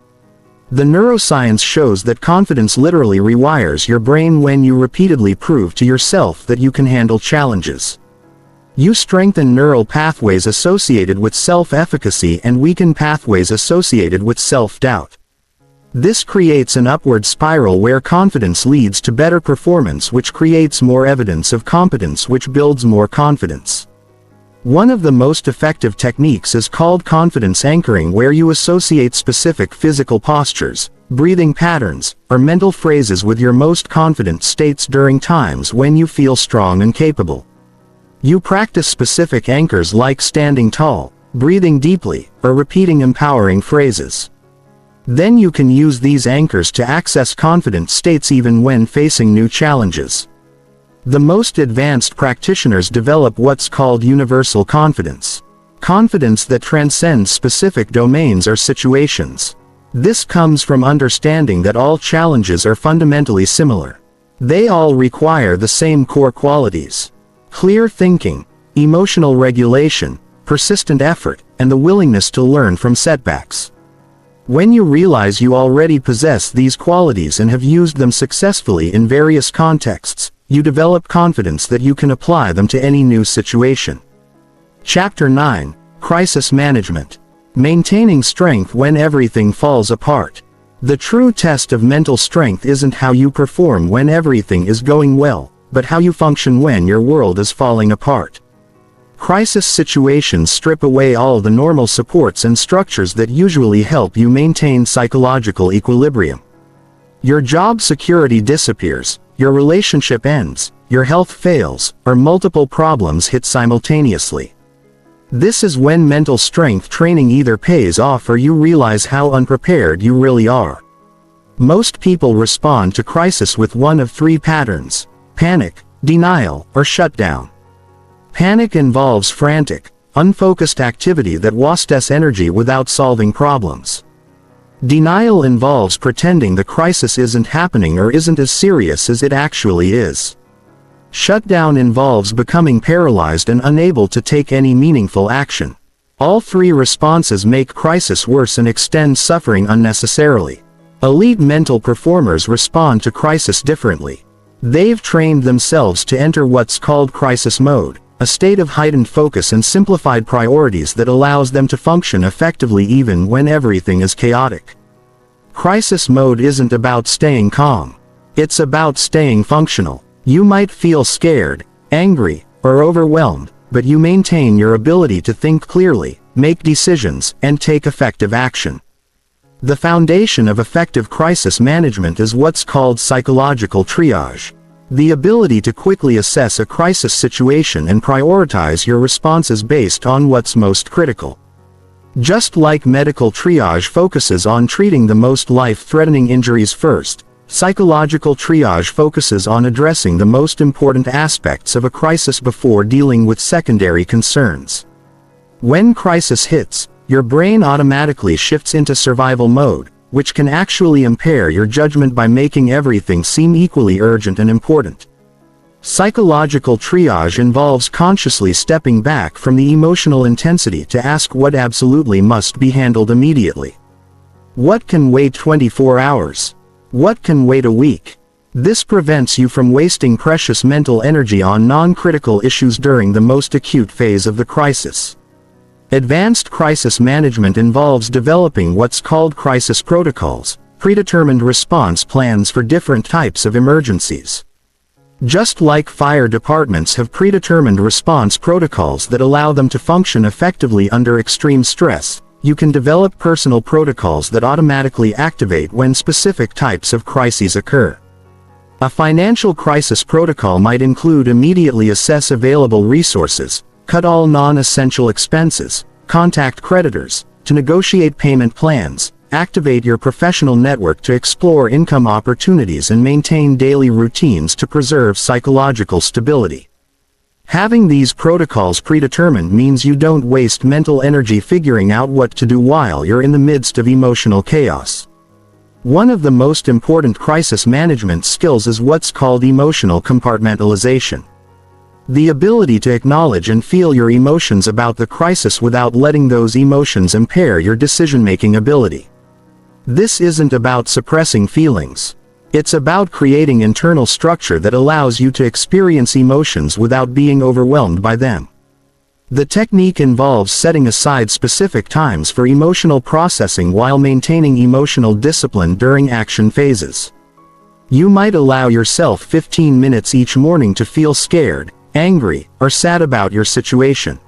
The neuroscience shows that confidence literally rewires your brain when you repeatedly prove to yourself that you can handle challenges. You strengthen neural pathways associated with self-efficacy and weaken pathways associated with self-doubt. This creates an upward spiral where confidence leads to better performance, which creates more evidence of competence, which builds more confidence. One of the most effective techniques is called confidence anchoring, where you associate specific physical postures, breathing patterns, or mental phrases with your most confident states during times when you feel strong and capable. You practice specific anchors like standing tall, breathing deeply, or repeating empowering phrases. Then you can use these anchors to access confident states even when facing new challenges. The most advanced practitioners develop what's called universal confidence. Confidence that transcends specific domains or situations. This comes from understanding that all challenges are fundamentally similar. They all require the same core qualities: clear thinking, emotional regulation, persistent effort, and the willingness to learn from setbacks. When you realize you already possess these qualities and have used them successfully in various contexts, you develop confidence that you can apply them to any new situation. Chapter 9: Crisis Management. Maintaining strength when everything falls apart. The true test of mental strength isn't how you perform when everything is going well, but how you function when your world is falling apart. Crisis situations strip away all the normal supports and structures that usually help you maintain psychological equilibrium. Your job security disappears, your relationship ends, your health fails, or multiple problems hit simultaneously. This is when mental strength training either pays off or you realize how unprepared you really are. Most people respond to crisis with one of three patterns: panic, denial, or shutdown. Panic involves frantic, unfocused activity that wastes energy without solving problems. Denial involves pretending the crisis isn't happening or isn't as serious as it actually is. Shutdown involves becoming paralyzed and unable to take any meaningful action. All three responses make crisis worse and extend suffering unnecessarily. Elite mental performers respond to crisis differently. They've trained themselves to enter what's called crisis mode, a state of heightened focus and simplified priorities that allows them to function effectively even when everything is chaotic. Crisis mode isn't about staying calm. It's about staying functional. You might feel scared, angry, or overwhelmed, but you maintain your ability to think clearly, make decisions, and take effective action. The foundation of effective crisis management is what's called psychological triage. The ability to quickly assess a crisis situation and prioritize your responses based on what's most critical. Just like medical triage focuses on treating the most life-threatening injuries first, psychological triage focuses on addressing the most important aspects of a crisis before dealing with secondary concerns. When crisis hits, your brain automatically shifts into survival mode, which can actually impair your judgment by making everything seem equally urgent and important. Psychological triage involves consciously stepping back from the emotional intensity to ask what absolutely must be handled immediately. What can wait 24 hours? What can wait a week? This prevents you from wasting precious mental energy on non-critical issues during the most acute phase of the crisis. Advanced crisis management involves developing what's called crisis protocols, predetermined response plans for different types of emergencies. Just like fire departments have predetermined response protocols that allow them to function effectively under extreme stress, you can develop personal protocols that automatically activate when specific types of crises occur. A financial crisis protocol might include immediately assess available resources, cut all non-essential expenses, contact creditors, to negotiate payment plans, activate your professional network to explore income opportunities and maintain daily routines to preserve psychological stability. Having these protocols predetermined means you don't waste mental energy figuring out what to do while you're in the midst of emotional chaos. One of the most important crisis management skills is what's called emotional compartmentalization. The ability to acknowledge and feel your emotions about the crisis without letting those emotions impair your decision-making ability. This isn't about suppressing feelings. It's about creating internal structure that allows you to experience emotions without being overwhelmed by them. The technique involves setting aside specific times for emotional processing while maintaining emotional discipline during action phases. You might allow yourself 15 minutes each morning to feel scared, angry, or sad about your situation.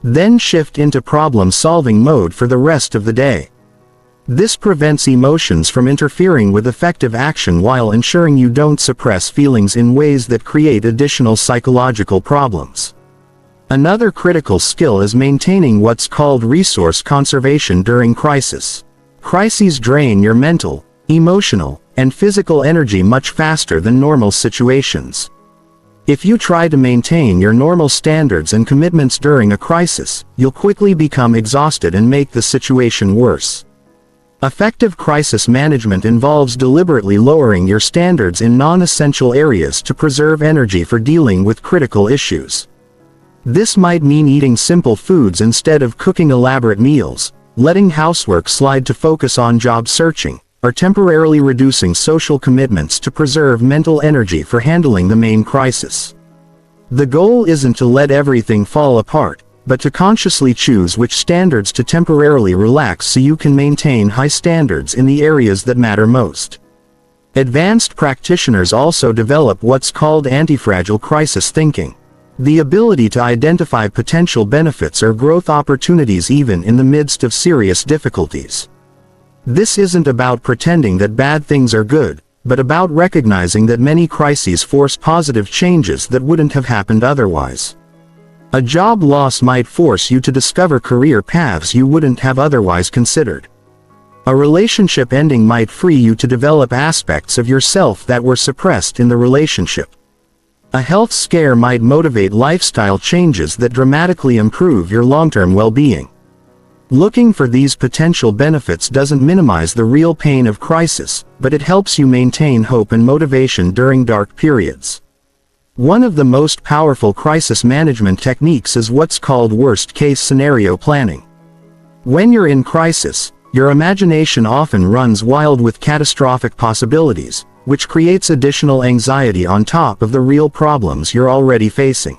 Then shift into problem-solving mode for the rest of the day. This prevents emotions from interfering with effective action while ensuring you don't suppress feelings in ways that create additional psychological problems. Another critical skill is maintaining what's called resource conservation during crisis. Crises drain your mental, emotional, and physical energy much faster than normal situations. If you try to maintain your normal standards and commitments during a crisis, you'll quickly become exhausted and make the situation worse. Effective crisis management involves deliberately lowering your standards in non-essential areas to preserve energy for dealing with critical issues. This might mean eating simple foods instead of cooking elaborate meals, letting housework slide to focus on job searching, or temporarily reducing social commitments to preserve mental energy for handling the main crisis. The goal isn't to let everything fall apart, but to consciously choose which standards to temporarily relax so you can maintain high standards in the areas that matter most. Advanced practitioners also develop what's called antifragile crisis thinking. The ability to identify potential benefits or growth opportunities even in the midst of serious difficulties. This isn't about pretending that bad things are good, but about recognizing that many crises force positive changes that wouldn't have happened otherwise. A job loss might force you to discover career paths you wouldn't have otherwise considered. A relationship ending might free you to develop aspects of yourself that were suppressed in the relationship. A health scare might motivate lifestyle changes that dramatically improve your long-term well-being. Looking for these potential benefits doesn't minimize the real pain of crisis, but it helps you maintain hope and motivation during dark periods. One of the most powerful crisis management techniques is what's called worst-case scenario planning. When you're in crisis, your imagination often runs wild with catastrophic possibilities, which creates additional anxiety on top of the real problems you're already facing.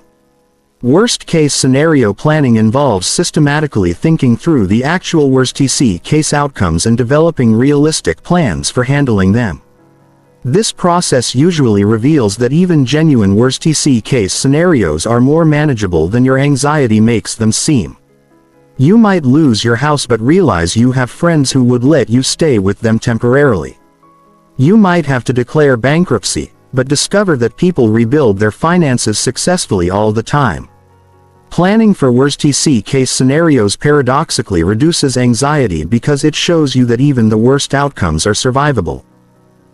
Worst-case scenario planning involves systematically thinking through the actual worst-case outcomes and developing realistic plans for handling them. This process usually reveals that even genuine worst-case scenarios are more manageable than your anxiety makes them seem. You might lose your house but realize you have friends who would let you stay with them temporarily. You might have to declare bankruptcy, but discover that people rebuild their finances successfully all the time. Planning for worst-case scenarios paradoxically reduces anxiety because it shows you that even the worst outcomes are survivable.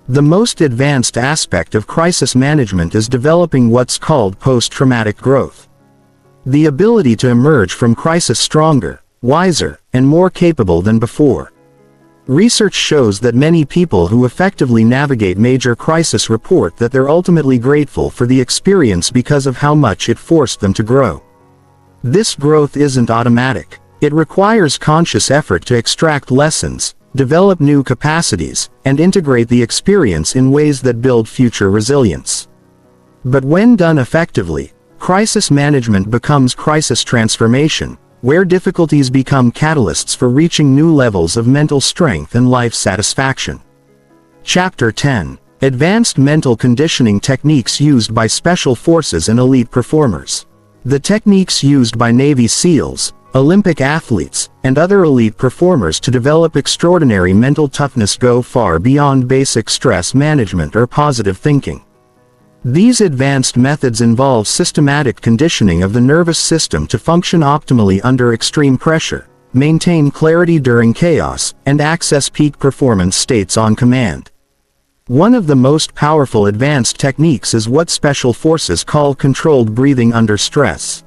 The most advanced aspect of crisis management is developing what's called post-traumatic growth. The ability to emerge from crisis stronger, wiser, and more capable than before. Research shows that many people who effectively navigate major crises report that they're ultimately grateful for the experience because of how much it forced them to grow. This growth isn't automatic. It requires conscious effort to extract lessons, develop new capacities, and integrate the experience in ways that build future resilience. But when done effectively, crisis management becomes crisis transformation, where difficulties become catalysts for reaching new levels of mental strength and life satisfaction. Chapter 10. Advanced Mental Conditioning Techniques Used by Special Forces and Elite Performers. The techniques used by Navy SEALs, Olympic athletes, and other elite performers to develop extraordinary mental toughness go far beyond basic stress management or positive thinking. These advanced methods involve systematic conditioning of the nervous system to function optimally under extreme pressure, maintain clarity during chaos, and access peak performance states on command. One of the most powerful advanced techniques is what special forces call controlled breathing under stress.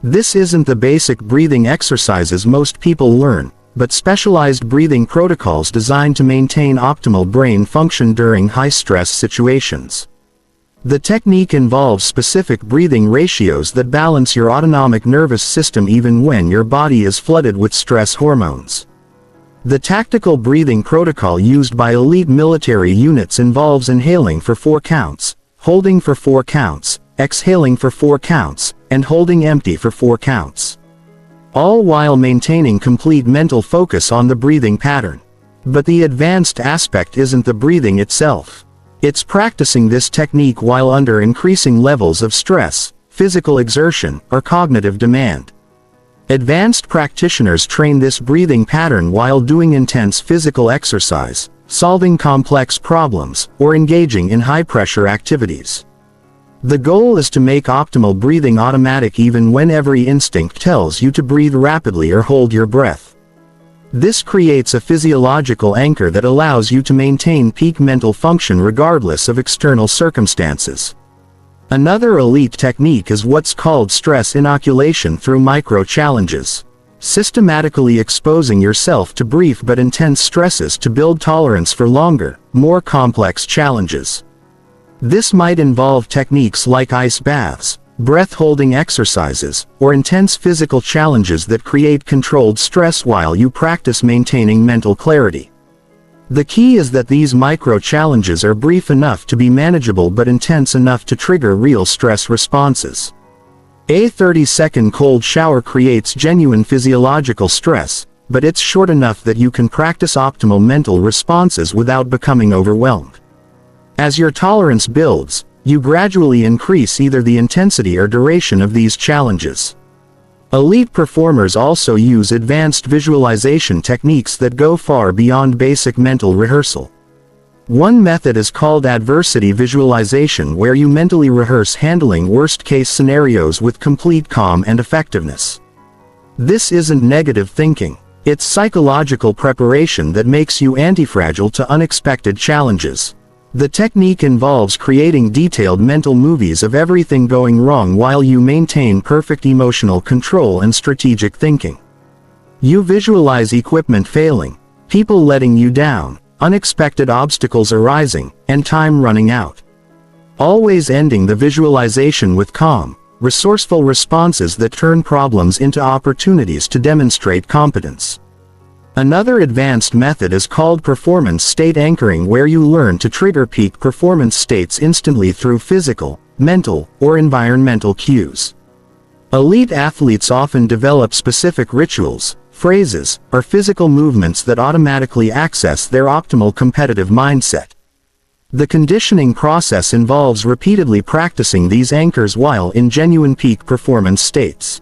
This isn't the basic breathing exercises most people learn, but specialized breathing protocols designed to maintain optimal brain function during high-stress situations. The technique involves specific breathing ratios that balance your autonomic nervous system even when your body is flooded with stress hormones. The tactical breathing protocol used by elite military units involves inhaling for 4 counts, holding for 4 counts, exhaling for 4 counts, and holding empty for 4 counts. All while maintaining complete mental focus on the breathing pattern. But the advanced aspect isn't the breathing itself. It's practicing this technique while under increasing levels of stress, physical exertion, or cognitive demand. Advanced practitioners train this breathing pattern while doing intense physical exercise, solving complex problems, or engaging in high-pressure activities. The goal is to make optimal breathing automatic even when every instinct tells you to breathe rapidly or hold your breath. This creates a physiological anchor that allows you to maintain peak mental function regardless of external circumstances. Another elite technique is what's called stress inoculation through micro-challenges. Systematically exposing yourself to brief but intense stresses to build tolerance for longer, more complex challenges. This might involve techniques like ice baths, breath-holding exercises, or intense physical challenges that create controlled stress while you practice maintaining mental clarity. The key is that these micro-challenges are brief enough to be manageable but intense enough to trigger real stress responses. A 30-second cold shower creates genuine physiological stress, but it's short enough that you can practice optimal mental responses without becoming overwhelmed. As your tolerance builds, You gradually increase either the intensity or duration of these challenges. Elite performers also use advanced visualization techniques that go far beyond basic mental rehearsal. One method is called adversity visualization, where you mentally rehearse handling worst-case scenarios with complete calm and effectiveness. This isn't negative thinking. It's psychological preparation that makes you antifragile to unexpected challenges. The technique involves creating detailed mental movies of everything going wrong while you maintain perfect emotional control and strategic thinking. You visualize equipment failing, people letting you down, unexpected obstacles arising, and time running out. Always ending the visualization with calm, resourceful responses that turn problems into opportunities to demonstrate competence. Another advanced method is called performance state anchoring, where you learn to trigger peak performance states instantly through physical, mental, or environmental cues. Elite athletes often develop specific rituals, phrases, or physical movements that automatically access their optimal competitive mindset. The conditioning process involves repeatedly practicing these anchors while in genuine peak performance states.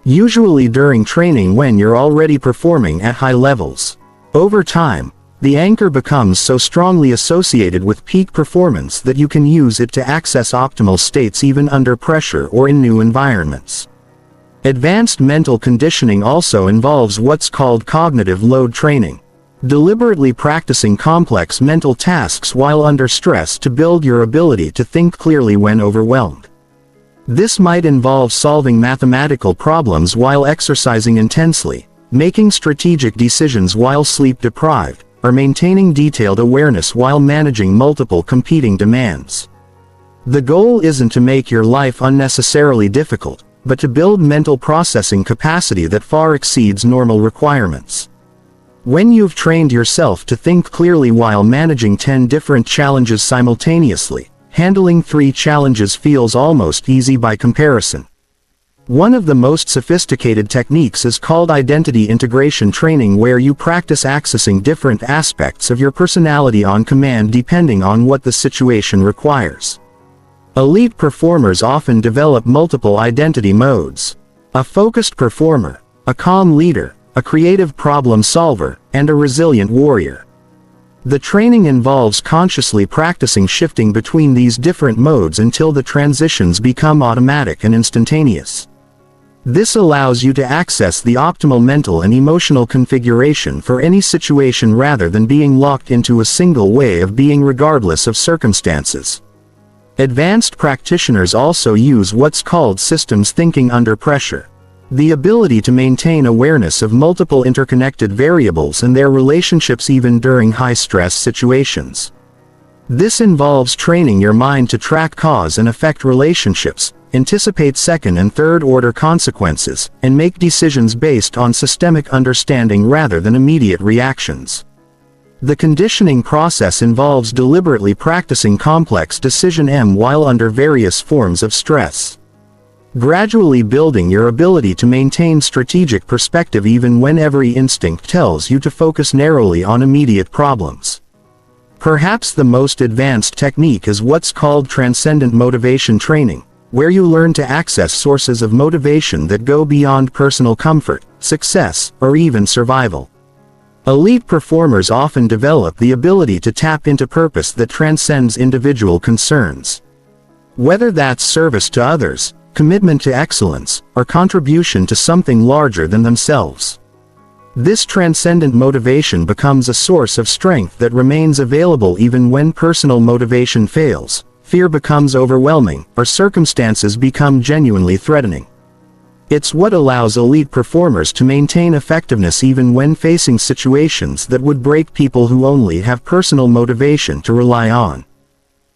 Usually during training when you're already performing at high levels. Over time, the anchor becomes so strongly associated with peak performance that you can use it to access optimal states even under pressure or in new environments. Advanced mental conditioning also involves what's called cognitive load training. Deliberately practicing complex mental tasks while under stress to build your ability to think clearly when overwhelmed. This might involve solving mathematical problems while exercising intensely, making strategic decisions while sleep deprived, or maintaining detailed awareness while managing multiple competing demands. The goal isn't to make your life unnecessarily difficult, but to build mental processing capacity that far exceeds normal requirements. When you've trained yourself to think clearly while managing 10 different challenges simultaneously, handling 3 challenges feels almost easy by comparison. One of the most sophisticated techniques is called identity integration training, where you practice accessing different aspects of your personality on command depending on what the situation requires. Elite performers often develop multiple identity modes: a focused performer, a calm leader, a creative problem solver, and a resilient warrior. The training involves consciously practicing shifting between these different modes until the transitions become automatic and instantaneous. This allows you to access the optimal mental and emotional configuration for any situation rather than being locked into a single way of being regardless of circumstances. Advanced practitioners also use what's called systems thinking under pressure. The ability to maintain awareness of multiple interconnected variables and their relationships even during high-stress situations. This involves training your mind to track cause and effect relationships, anticipate second and third-order consequences, and make decisions based on systemic understanding rather than immediate reactions. The conditioning process involves deliberately practicing complex decision while under various forms of stress. Gradually building your ability to maintain strategic perspective even when every instinct tells you to focus narrowly on immediate problems. Perhaps the most advanced technique is what's called transcendent motivation training, where you learn to access sources of motivation that go beyond personal comfort, success, or even survival. Elite performers often develop the ability to tap into purpose that transcends individual concerns. Whether that's service to others, commitment to excellence, or contribution to something larger than themselves. This transcendent motivation becomes a source of strength that remains available even when personal motivation fails, fear becomes overwhelming, or circumstances become genuinely threatening. It's what allows elite performers to maintain effectiveness even when facing situations that would break people who only have personal motivation to rely on.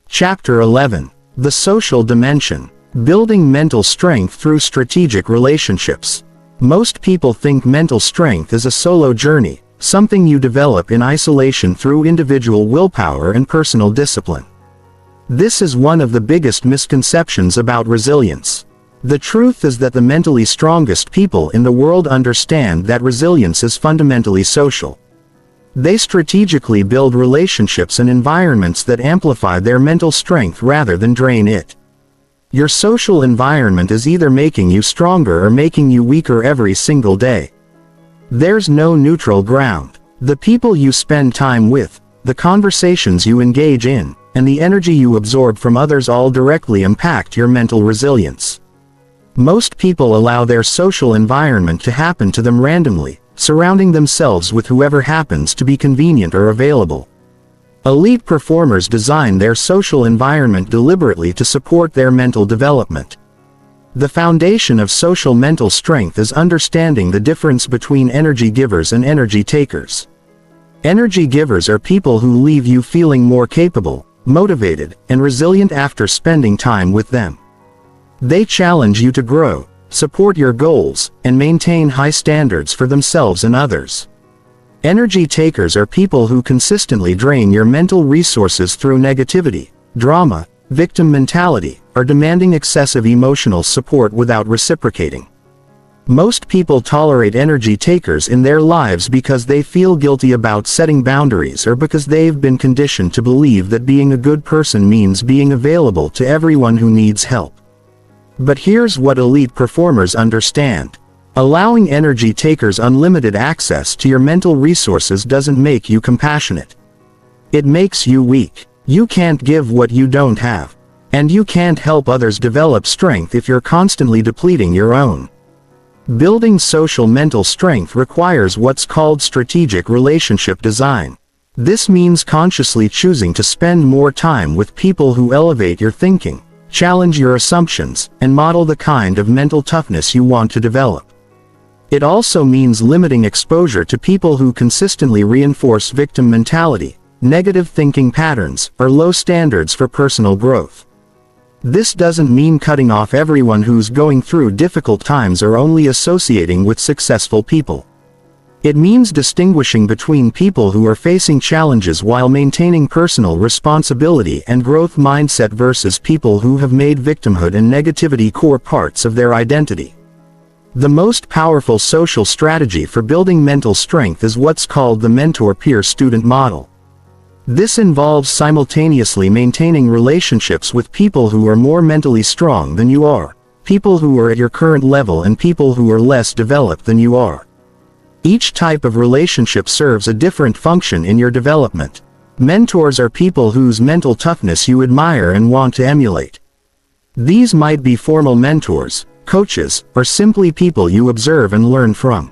Chapter 11. The Social Dimension. Building mental strength through strategic relationships. Most people think mental strength is a solo journey, something you develop in isolation through individual willpower and personal discipline. This is one of the biggest misconceptions about resilience. The truth is that the mentally strongest people in the world understand that resilience is fundamentally social. They strategically build relationships and environments that amplify their mental strength rather than drain it. Your social environment is either making you stronger or making you weaker every single day. There's no neutral ground. The people you spend time with, the conversations you engage in, and the energy you absorb from others all directly impact your mental resilience. Most people allow their social environment to happen to them randomly, surrounding themselves with whoever happens to be convenient or available. Elite performers design their social environment deliberately to support their mental development. The foundation of social mental strength is understanding the difference between energy givers and energy takers. Energy givers are people who leave you feeling more capable, motivated, and resilient after spending time with them. They challenge you to grow, support your goals, and maintain high standards for themselves and others. Energy takers are people who consistently drain your mental resources through negativity, drama, victim mentality, or demanding excessive emotional support without reciprocating. Most people tolerate energy takers in their lives because they feel guilty about setting boundaries or because they've been conditioned to believe that being a good person means being available to everyone who needs help. But here's what elite performers understand. Allowing energy takers unlimited access to your mental resources doesn't make you compassionate. It makes you weak. You can't give what you don't have. And you can't help others develop strength if you're constantly depleting your own. Building social mental strength requires what's called strategic relationship design. This means consciously choosing to spend more time with people who elevate your thinking, challenge your assumptions, and model the kind of mental toughness you want to develop. It also means limiting exposure to people who consistently reinforce victim mentality, negative thinking patterns, or low standards for personal growth. This doesn't mean cutting off everyone who's going through difficult times or only associating with successful people. It means distinguishing between people who are facing challenges while maintaining personal responsibility and growth mindset versus people who have made victimhood and negativity core parts of their identity. The most powerful social strategy for building mental strength is what's called the mentor-peer-student model. This involves simultaneously maintaining relationships with people who are more mentally strong than you are, people who are at your current level, and people who are less developed than you are. Each type of relationship serves a different function in your development. Mentors are people whose mental toughness you admire and want to emulate. These might be formal mentors, coaches, or simply people you observe and learn from.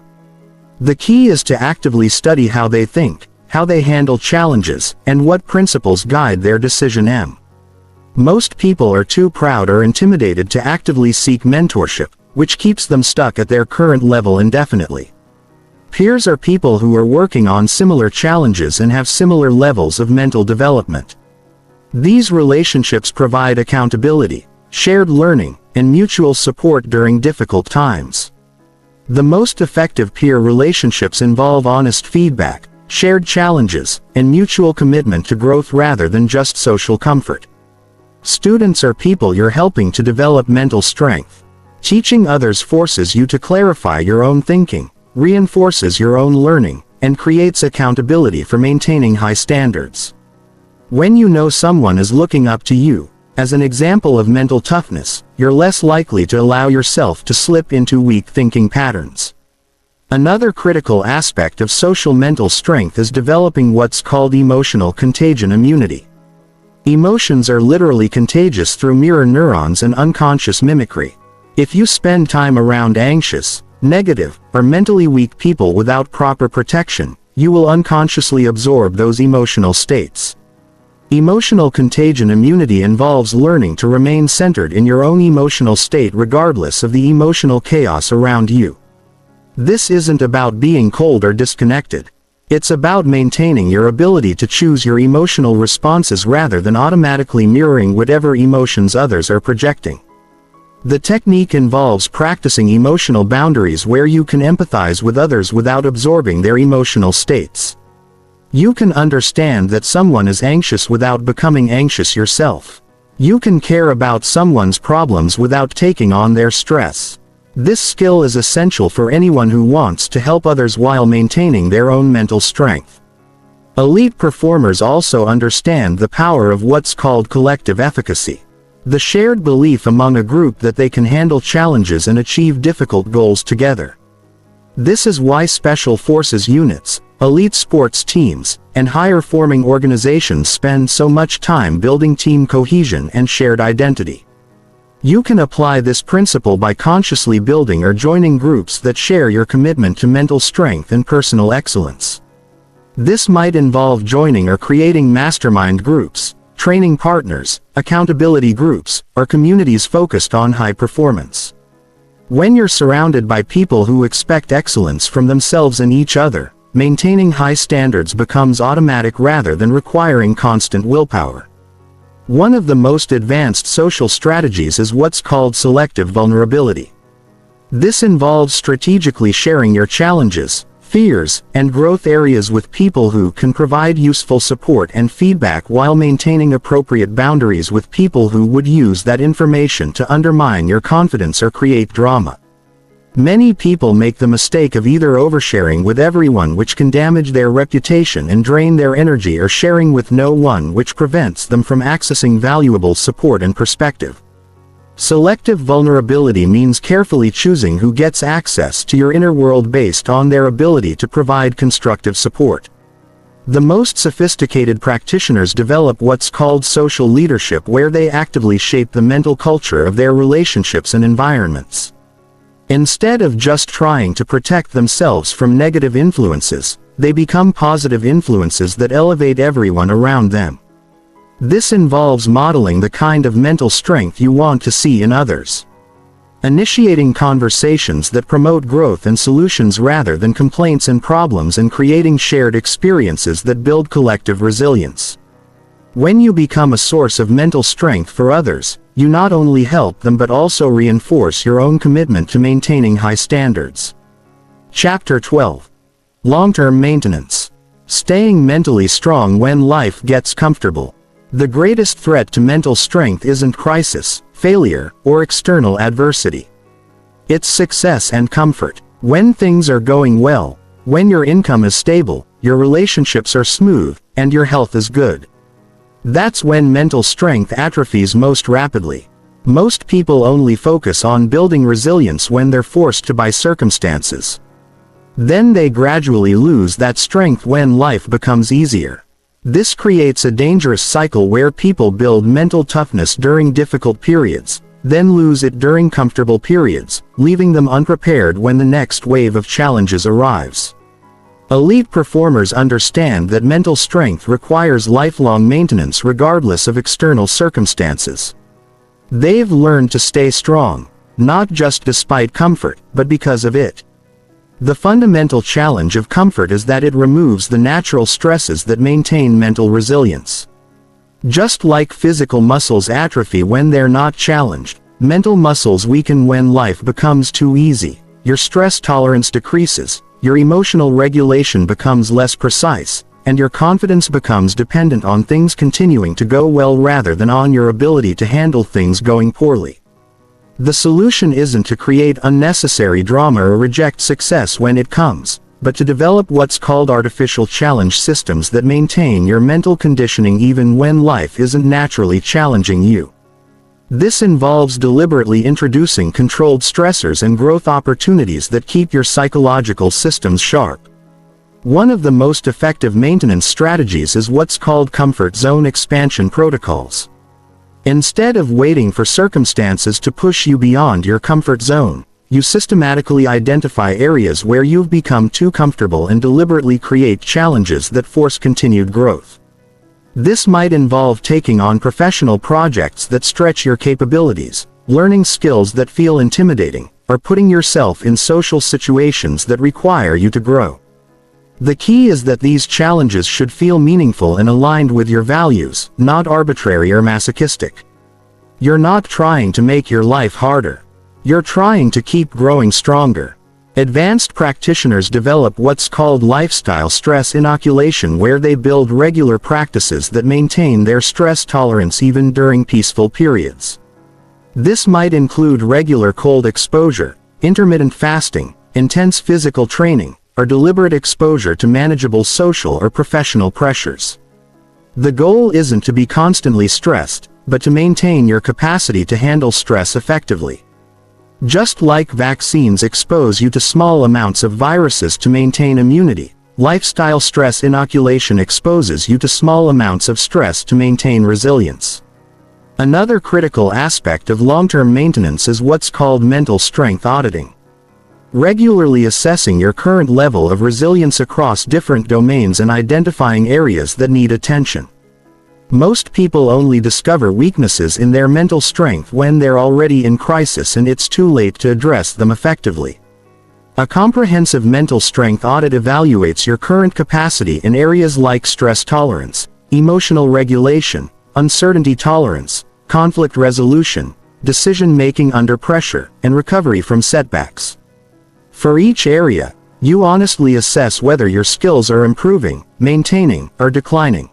The key is to actively study how they think, how they handle challenges, and what principles guide their decision. Most people are too proud or intimidated to actively seek mentorship, which keeps them stuck at their current level indefinitely. Peers are people who are working on similar challenges and have similar levels of mental development. These relationships provide accountability, shared learning, and mutual support during difficult times. The most effective peer relationships involve honest feedback, shared challenges, and mutual commitment to growth rather than just social comfort. Students are people you're helping to develop mental strength. Teaching others forces you to clarify your own thinking, reinforces your own learning, and creates accountability for maintaining high standards. When you know someone is looking up to you, as an example of mental toughness, you're less likely to allow yourself to slip into weak thinking patterns. Another critical aspect of social mental strength is developing what's called emotional contagion immunity. Emotions are literally contagious through mirror neurons and unconscious mimicry. If you spend time around anxious, negative, or mentally weak people without proper protection, you will unconsciously absorb those emotional states. Emotional contagion immunity involves learning to remain centered in your own emotional state regardless of the emotional chaos around you. This isn't about being cold or disconnected. It's about maintaining your ability to choose your emotional responses rather than automatically mirroring whatever emotions others are projecting. The technique involves practicing emotional boundaries where you can empathize with others without absorbing their emotional states. You can understand that someone is anxious without becoming anxious yourself. You can care about someone's problems without taking on their stress. This skill is essential for anyone who wants to help others while maintaining their own mental strength. Elite performers also understand the power of what's called collective efficacy. The shared belief among a group that they can handle challenges and achieve difficult goals together. This is why special forces units, elite sports teams, and higher-forming organizations spend so much time building team cohesion and shared identity. You can apply this principle by consciously building or joining groups that share your commitment to mental strength and personal excellence. This might involve joining or creating mastermind groups, training partners, accountability groups, or communities focused on high performance. When you're surrounded by people who expect excellence from themselves and each other, maintaining high standards becomes automatic rather than requiring constant willpower. One of the most advanced social strategies is what's called selective vulnerability. This involves strategically sharing your challenges, fears, and growth areas with people who can provide useful support and feedback while maintaining appropriate boundaries with people who would use that information to undermine your confidence or create drama. Many people make the mistake of either oversharing with everyone, which can damage their reputation and drain their energy, or sharing with no one, which prevents them from accessing valuable support and perspective. Selective vulnerability means carefully choosing who gets access to your inner world based on their ability to provide constructive support. The most sophisticated practitioners develop what's called social leadership, where they actively shape the mental culture of their relationships and environments. Instead of just trying to protect themselves from negative influences, they become positive influences that elevate everyone around them. This involves modeling the kind of mental strength you want to see in others. Initiating conversations that promote growth and solutions rather than complaints and problems, and creating shared experiences that build collective resilience. When you become a source of mental strength for others, you not only help them but also reinforce your own commitment to maintaining high standards. Chapter 12. Long-term maintenance. Staying mentally strong when life gets comfortable. The greatest threat to mental strength isn't crisis, failure, or external adversity. It's success and comfort. When things are going well, when your income is stable, your relationships are smooth, and your health is good. That's when mental strength atrophies most rapidly. Most people only focus on building resilience when they're forced to by circumstances. Then they gradually lose that strength when life becomes easier. This creates a dangerous cycle where people build mental toughness during difficult periods, then lose it during comfortable periods, leaving them unprepared when the next wave of challenges arrives. Elite performers understand that mental strength requires lifelong maintenance regardless of external circumstances. They've learned to stay strong, not just despite comfort, but because of it. The fundamental challenge of comfort is that it removes the natural stresses that maintain mental resilience. Just like physical muscles atrophy when they're not challenged, mental muscles weaken when life becomes too easy. Your stress tolerance decreases, your emotional regulation becomes less precise, and your confidence becomes dependent on things continuing to go well rather than on your ability to handle things going poorly. The solution isn't to create unnecessary drama or reject success when it comes, but to develop what's called artificial challenge systems that maintain your mental conditioning even when life isn't naturally challenging you. This involves deliberately introducing controlled stressors and growth opportunities that keep your psychological systems sharp. One of the most effective maintenance strategies is what's called comfort zone expansion protocols. Instead of waiting for circumstances to push you beyond your comfort zone, you systematically identify areas where you've become too comfortable and deliberately create challenges that force continued growth. This might involve taking on professional projects that stretch your capabilities, learning skills that feel intimidating, or putting yourself in social situations that require you to grow. The key is that these challenges should feel meaningful and aligned with your values, not arbitrary or masochistic. You're not trying to make your life harder. You're trying to keep growing stronger. Advanced practitioners develop what's called lifestyle stress inoculation, where they build regular practices that maintain their stress tolerance even during peaceful periods. This might include regular cold exposure, intermittent fasting, intense physical training, or deliberate exposure to manageable social or professional pressures. The goal isn't to be constantly stressed, but to maintain your capacity to handle stress effectively. Just like vaccines expose you to small amounts of viruses to maintain immunity, lifestyle stress inoculation exposes you to small amounts of stress to maintain resilience. Another critical aspect of long-term maintenance is what's called mental strength auditing. Regularly assessing your current level of resilience across different domains and identifying areas that need attention. Most people only discover weaknesses in their mental strength when they're already in crisis and it's too late to address them effectively. A comprehensive mental strength audit evaluates your current capacity in areas like stress tolerance, emotional regulation, uncertainty tolerance, conflict resolution, decision-making under pressure, and recovery from setbacks. For each area, you honestly assess whether your skills are improving, maintaining, or declining.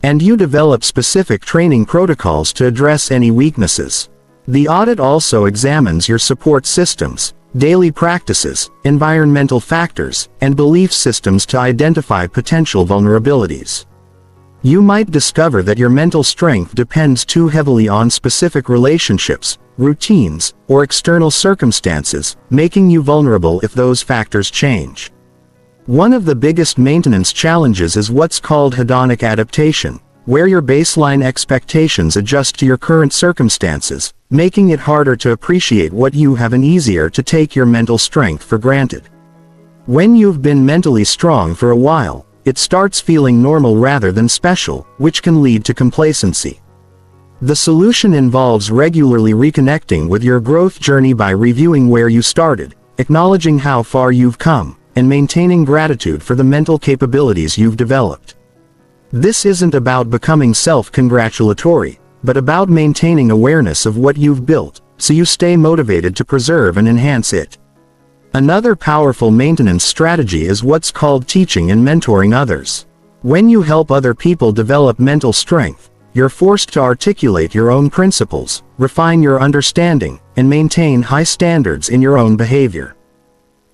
And you develop specific training protocols to address any weaknesses. The audit also examines your support systems, daily practices, environmental factors, and belief systems to identify potential vulnerabilities. You might discover that your mental strength depends too heavily on specific relationships, routines, or external circumstances, making you vulnerable if those factors change. One of the biggest maintenance challenges is what's called hedonic adaptation, where your baseline expectations adjust to your current circumstances, making it harder to appreciate what you have and easier to take your mental strength for granted. When you've been mentally strong for a while, it starts feeling normal rather than special, which can lead to complacency. The solution involves regularly reconnecting with your growth journey by reviewing where you started, acknowledging how far you've come, and maintaining gratitude for the mental capabilities you've developed. This isn't about becoming self-congratulatory, but about maintaining awareness of what you've built, so you stay motivated to preserve and enhance it. Another powerful maintenance strategy is what's called teaching and mentoring others. When you help other people develop mental strength, you're forced to articulate your own principles, refine your understanding, and maintain high standards in your own behavior.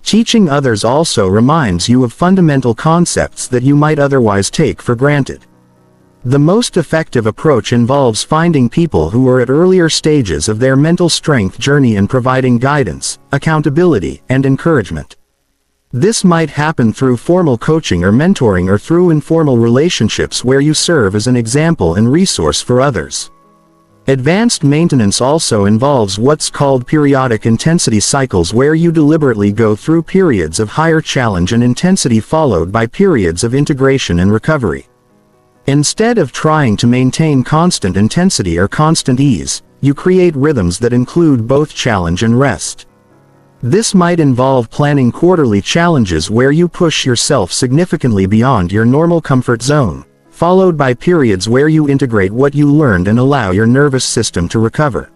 Teaching others also reminds you of fundamental concepts that you might otherwise take for granted. The most effective approach involves finding people who are at earlier stages of their mental strength journey and providing guidance, accountability, and encouragement. This might happen through formal coaching or mentoring, or through informal relationships where you serve as an example and resource for others. Advanced maintenance also involves what's called periodic intensity cycles, where you deliberately go through periods of higher challenge and intensity followed by periods of integration and recovery. Instead of trying to maintain constant intensity or constant ease, you create rhythms that include both challenge and rest. This might involve planning quarterly challenges where you push yourself significantly beyond your normal comfort zone, followed by periods where you integrate what you learned and allow your nervous system to recover.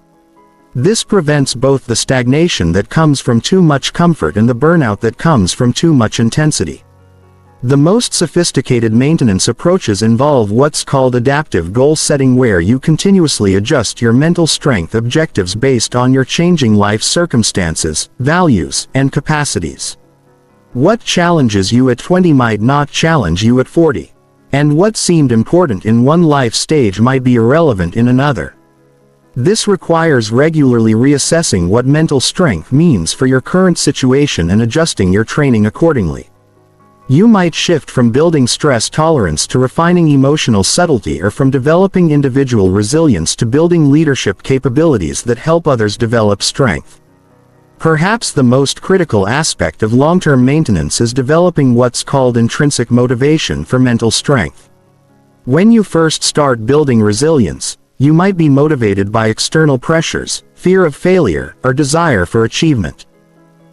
This prevents both the stagnation that comes from too much comfort and the burnout that comes from too much intensity. The most sophisticated maintenance approaches involve what's called adaptive goal setting, where you continuously adjust your mental strength objectives based on your changing life circumstances, values, and capacities. What challenges you at 20 might not challenge you at 40. And what seemed important in one life stage might be irrelevant in another. This requires regularly reassessing what mental strength means for your current situation and adjusting your training accordingly. You might shift from building stress tolerance to refining emotional subtlety, or from developing individual resilience to building leadership capabilities that help others develop strength. Perhaps the most critical aspect of long-term maintenance is developing what's called intrinsic motivation for mental strength. When you first start building resilience, you might be motivated by external pressures, fear of failure, or desire for achievement.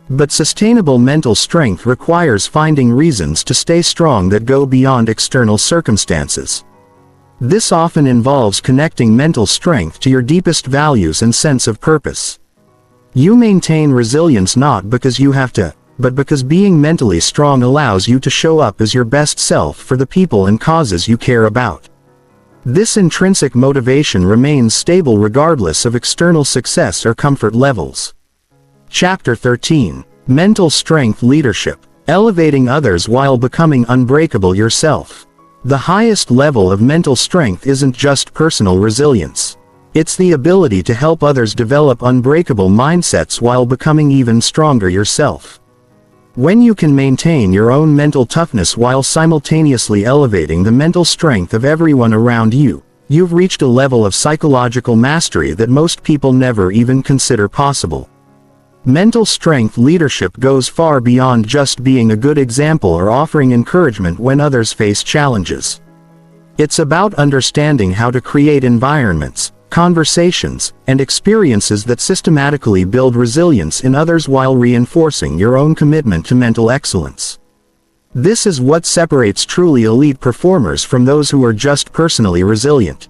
But sustainable mental strength requires finding reasons to stay strong that go beyond external circumstances. This often involves connecting mental strength to your deepest values and sense of purpose. You maintain resilience not because you have to, but because being mentally strong allows you to show up as your best self for the people and causes you care about. This intrinsic motivation remains stable regardless of external success or comfort levels. Chapter 13. Mental Strength Leadership. elevating others while becoming unbreakable yourself. The highest level of mental strength isn't just personal resilience. It's the ability to help others develop unbreakable mindsets while becoming even stronger yourself. When you can maintain your own mental toughness while simultaneously elevating the mental strength of everyone around you, you've reached a level of psychological mastery that most people never even consider possible. Mental strength leadership goes far beyond just being a good example or offering encouragement when others face challenges. It's about understanding how to create environments, conversations, and experiences that systematically build resilience in others while reinforcing your own commitment to mental excellence. This is what separates truly elite performers from those who are just personally resilient.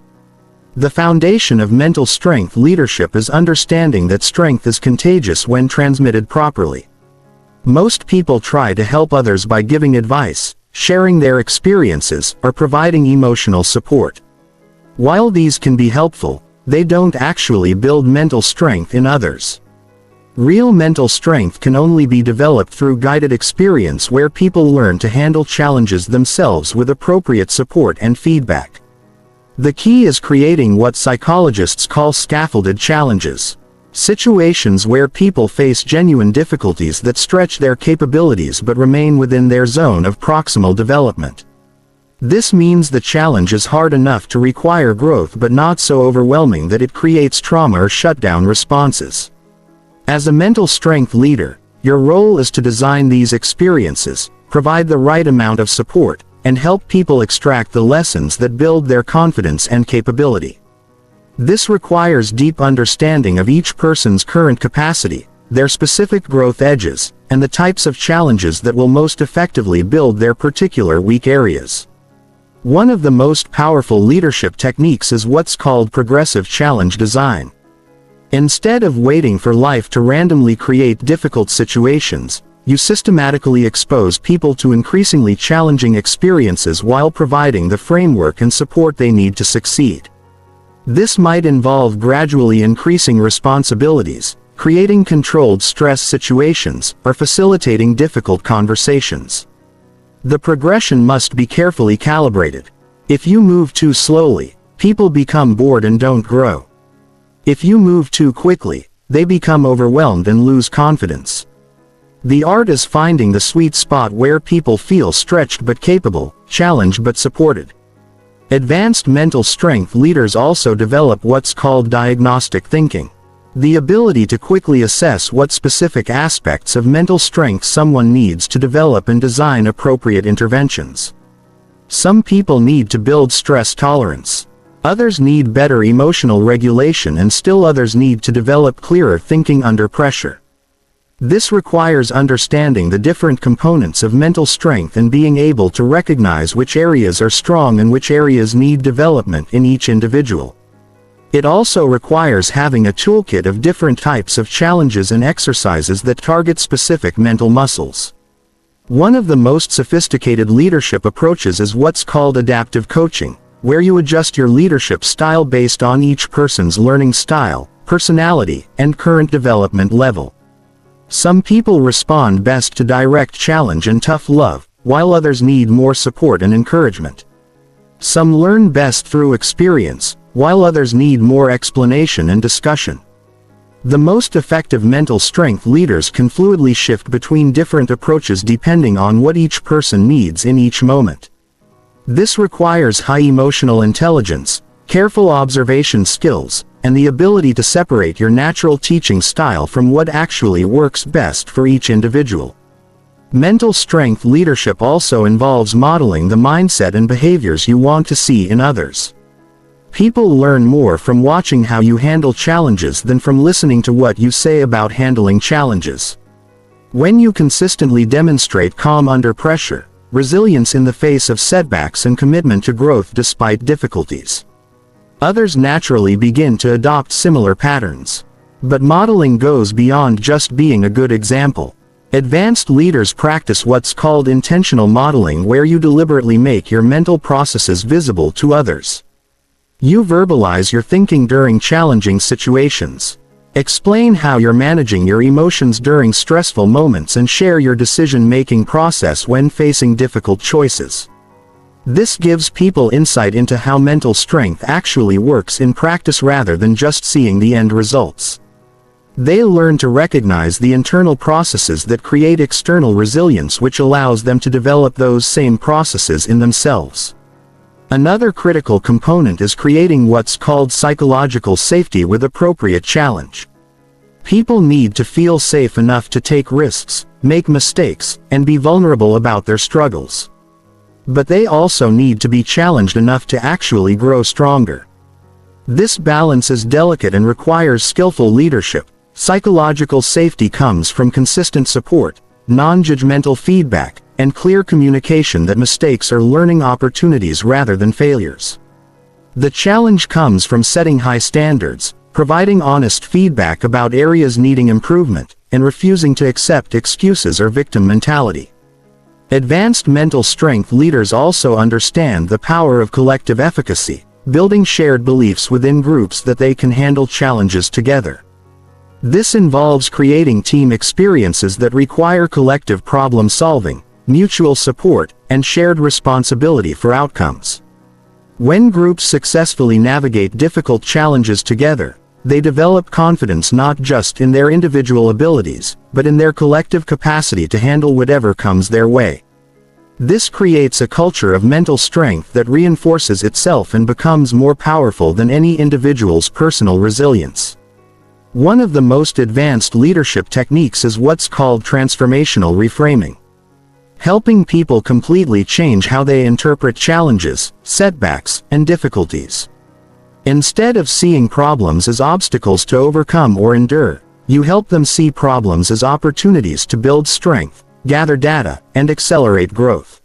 The foundation of mental strength leadership is understanding that strength is contagious when transmitted properly. Most people try to help others by giving advice, sharing their experiences, or providing emotional support. While these can be helpful, they don't actually build mental strength in others. Real mental strength can only be developed through guided experience where people learn to handle challenges themselves with appropriate support and feedback. The key is creating what psychologists call scaffolded challenges. Situations where people face genuine difficulties that stretch their capabilities but remain within their zone of proximal development. This means the challenge is hard enough to require growth but not so overwhelming that it creates trauma or shutdown responses. As a mental strength leader, your role is to design these experiences, provide the right amount of support, and help people extract the lessons that build their confidence and capability. This requires deep understanding of each person's current capacity, their specific growth edges, and the types of challenges that will most effectively build their particular weak areas. One of the most powerful leadership techniques is what's called progressive challenge design. Instead of waiting for life to randomly create difficult situations, you systematically expose people to increasingly challenging experiences while providing the framework and support they need to succeed. This might involve gradually increasing responsibilities, creating controlled stress situations, or facilitating difficult conversations. The progression must be carefully calibrated. If you move too slowly, people become bored and don't grow. If you move too quickly, they become overwhelmed and lose confidence. The art is finding the sweet spot where people feel stretched but capable, challenged but supported. Advanced mental strength leaders also develop what's called diagnostic thinking. The ability to quickly assess what specific aspects of mental strength someone needs to develop and design appropriate interventions. Some people need to build stress tolerance. Others need better emotional regulation, and still others need to develop clearer thinking under pressure. This requires understanding the different components of mental strength and being able to recognize which areas are strong and which areas need development in each individual. It also requires having a toolkit of different types of challenges and exercises that target specific mental muscles. One of the most sophisticated leadership approaches is what's called adaptive coaching, where you adjust your leadership style based on each person's learning style, personality, and current development level. Some people respond best to direct challenge and tough love, while others need more support and encouragement. Some learn best through experience, while others need more explanation and discussion. The most effective mental strength leaders can fluidly shift between different approaches depending on what each person needs in each moment. This requires high emotional intelligence, careful observation skills, and the ability to separate your natural teaching style from what actually works best for each individual. Mental strength leadership also involves modeling the mindset and behaviors you want to see in others. People learn more from watching how you handle challenges than from listening to what you say about handling challenges. When you consistently demonstrate calm under pressure, resilience in the face of setbacks, and commitment to growth despite difficulties, others naturally begin to adopt similar patterns. But modeling goes beyond just being a good example. Advanced leaders practice what's called intentional modeling, where you deliberately make your mental processes visible to others. You verbalize your thinking during challenging situations. Explain how you're managing your emotions during stressful moments and share your decision-making process when facing difficult choices. This gives people insight into how mental strength actually works in practice rather than just seeing the end results. They'll learn to recognize the internal processes that create external resilience, which allows them to develop those same processes in themselves. Another critical component is creating what's called psychological safety with appropriate challenge. People need to feel safe enough to take risks, make mistakes, and be vulnerable about their struggles. But they also need to be challenged enough to actually grow stronger. This balance is delicate and requires skillful leadership. Psychological safety comes from consistent support, non-judgmental feedback, and clear communication that mistakes are learning opportunities rather than failures. The challenge comes from setting high standards, providing honest feedback about areas needing improvement, and refusing to accept excuses or victim mentality. Advanced mental strength leaders also understand the power of collective efficacy, building shared beliefs within groups that they can handle challenges together. This involves creating team experiences that require collective problem solving, mutual support, and shared responsibility for outcomes. When groups successfully navigate difficult challenges together, they develop confidence not just in their individual abilities, but in their collective capacity to handle whatever comes their way. This creates a culture of mental strength that reinforces itself and becomes more powerful than any individual's personal resilience. One of the most advanced leadership techniques is what's called transformational reframing. Helping people completely change how they interpret challenges, setbacks, and difficulties. Instead of seeing problems as obstacles to overcome or endure, you help them see problems as opportunities to build strength, gather data, and accelerate growth.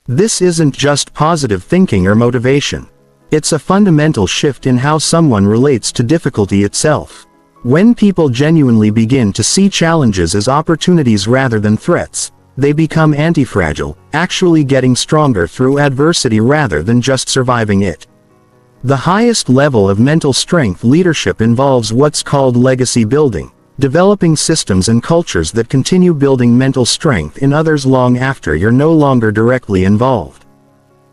This isn't just positive thinking or motivation. It's a fundamental shift in how someone relates to difficulty itself. When people genuinely begin to see challenges as opportunities rather than threats, they become anti-fragile, actually getting stronger through adversity rather than just surviving it. The highest level of mental strength leadership involves what's called legacy building, developing systems and cultures that continue building mental strength in others long after you're no longer directly involved.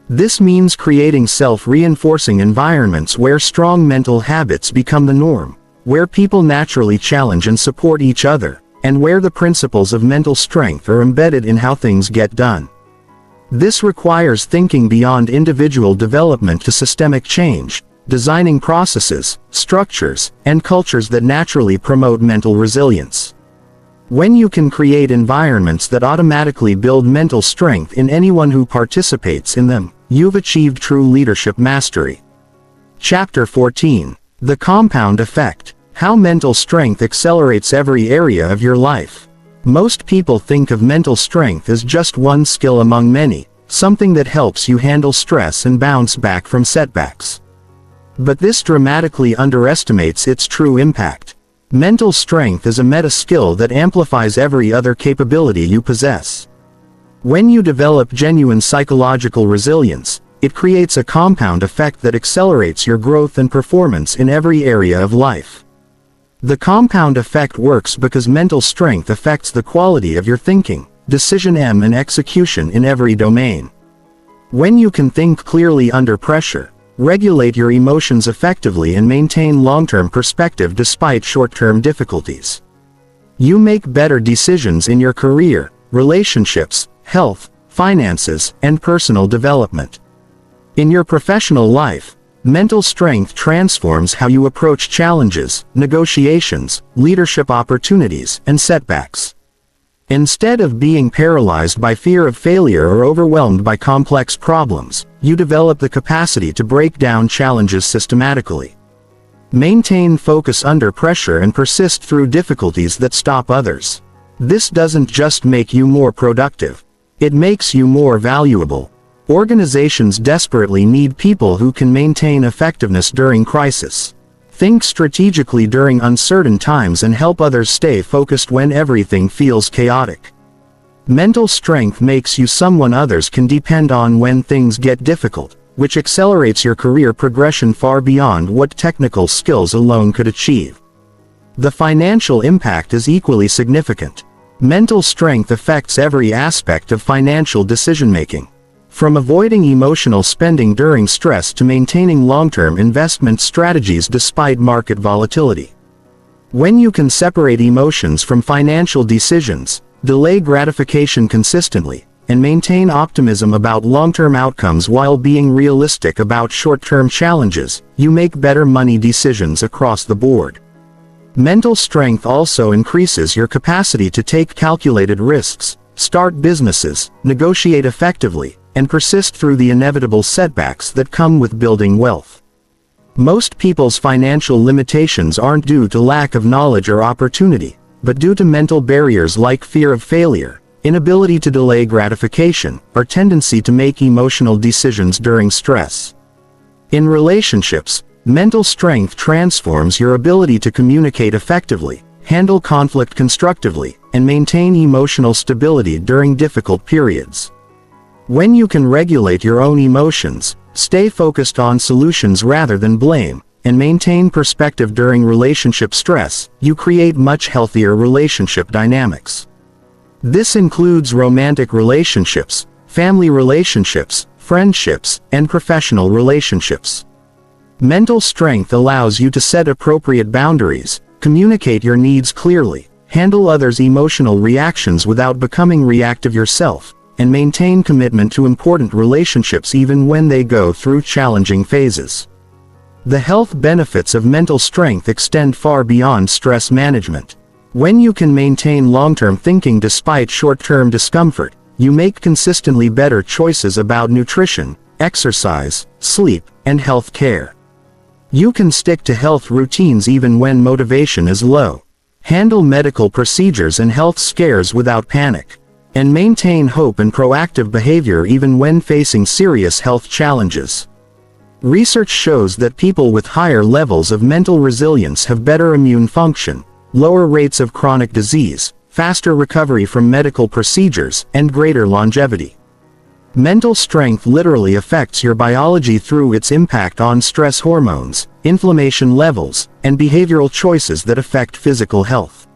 This means creating self-reinforcing environments where strong mental habits become the norm, where people naturally challenge and support each other, and where the principles of mental strength are embedded in how things get done. This requires thinking beyond individual development to systemic change, designing processes, structures, and cultures that naturally promote mental resilience. When you can create environments that automatically build mental strength in anyone who participates in them, you've achieved true leadership mastery. Chapter 14. The Compound Effect. How mental strength accelerates every area of your life. Most people think of mental strength as just one skill among many, something that helps you handle stress and bounce back from setbacks. But this dramatically underestimates its true impact. Mental strength is a meta-skill that amplifies every other capability you possess. When you develop genuine psychological resilience, it creates a compound effect that accelerates your growth and performance in every area of life. The compound effect works because mental strength affects the quality of your thinking, decision and execution in every domain. When you can think clearly under pressure, regulate your emotions effectively and maintain long-term perspective despite short-term difficulties, you make better decisions in your career, relationships, health, finances, and personal development. In your professional life, mental strength transforms how you approach challenges, negotiations, leadership opportunities, and setbacks. Instead of being paralyzed by fear of failure or overwhelmed by complex problems, you develop the capacity to break down challenges systematically. Maintain focus under pressure and persist through difficulties that stop others. This doesn't just make you more productive. It makes you more valuable. Organizations desperately need people who can maintain effectiveness during crisis, think strategically during uncertain times, and help others stay focused when everything feels chaotic. Mental strength makes you someone others can depend on when things get difficult, which accelerates your career progression far beyond what technical skills alone could achieve. The financial impact is equally significant. Mental strength affects every aspect of financial decision-making. From avoiding emotional spending during stress to maintaining long-term investment strategies despite market volatility. When you can separate emotions from financial decisions, delay gratification consistently, and maintain optimism about long-term outcomes while being realistic about short-term challenges, you make better money decisions across the board. Mental strength also increases your capacity to take calculated risks, start businesses, negotiate effectively, and persist through the inevitable setbacks that come with building wealth. Most people's financial limitations aren't due to lack of knowledge or opportunity, but due to mental barriers like fear of failure, inability to delay gratification, or tendency to make emotional decisions during stress. In relationships, mental strength transforms your ability to communicate effectively, handle conflict constructively, and maintain emotional stability during difficult periods. When you can regulate your own emotions, stay focused on solutions rather than blame, and maintain perspective during relationship stress, you create much healthier relationship dynamics. This includes romantic relationships, family relationships, friendships, and professional relationships. Mental strength allows you to set appropriate boundaries, communicate your needs clearly, handle others' emotional reactions without becoming reactive yourself, and maintain commitment to important relationships even when they go through challenging phases. The health benefits of mental strength extend far beyond stress management. When you can maintain long-term thinking despite short-term discomfort, you make consistently better choices about nutrition, exercise, sleep, and health care. You can stick to health routines even when motivation is low, handle medical procedures and health scares without panic, and maintain hope and proactive behavior even when facing serious health challenges. Research shows that people with higher levels of mental resilience have better immune function, lower rates of chronic disease, faster recovery from medical procedures, and greater longevity. Mental strength literally affects your biology through its impact on stress hormones, inflammation levels, and behavioral choices that affect physical health.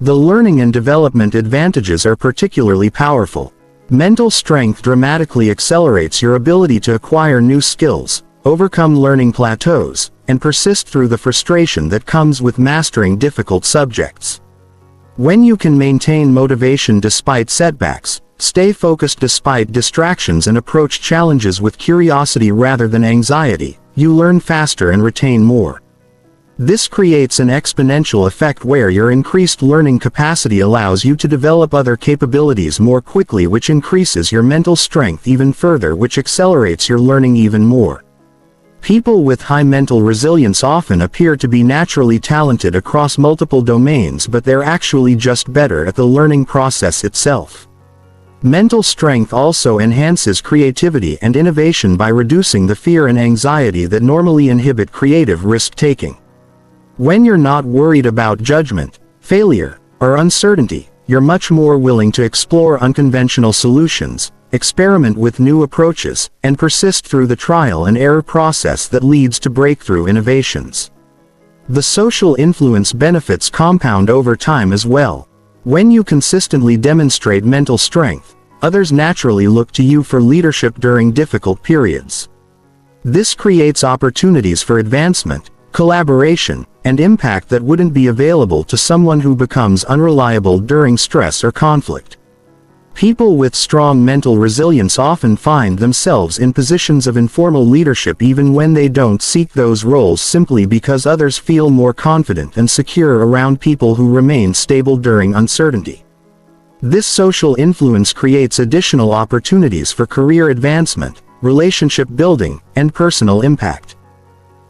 The learning and development advantages are particularly powerful. Mental strength dramatically accelerates your ability to acquire new skills, overcome learning plateaus, and persist through the frustration that comes with mastering difficult subjects. When you can maintain motivation despite setbacks, stay focused despite distractions and approach challenges with curiosity rather than anxiety, you learn faster and retain more. This creates an exponential effect where your increased learning capacity allows you to develop other capabilities more quickly, which increases your mental strength even further, which accelerates your learning even more. People with high mental resilience often appear to be naturally talented across multiple domains, but they're actually just better at the learning process itself. Mental strength also enhances creativity and innovation by reducing the fear and anxiety that normally inhibit creative risk-taking. When you're not worried about judgment, failure, or uncertainty, you're much more willing to explore unconventional solutions, experiment with new approaches, and persist through the trial and error process that leads to breakthrough innovations. The social influence benefits compound over time as well. When you consistently demonstrate mental strength, others naturally look to you for leadership during difficult periods. This creates opportunities for advancement, collaboration, and impact that wouldn't be available to someone who becomes unreliable during stress or conflict. People with strong mental resilience often find themselves in positions of informal leadership even when they don't seek those roles, simply because others feel more confident and secure around people who remain stable during uncertainty. This social influence creates additional opportunities for career advancement, relationship building, and personal impact.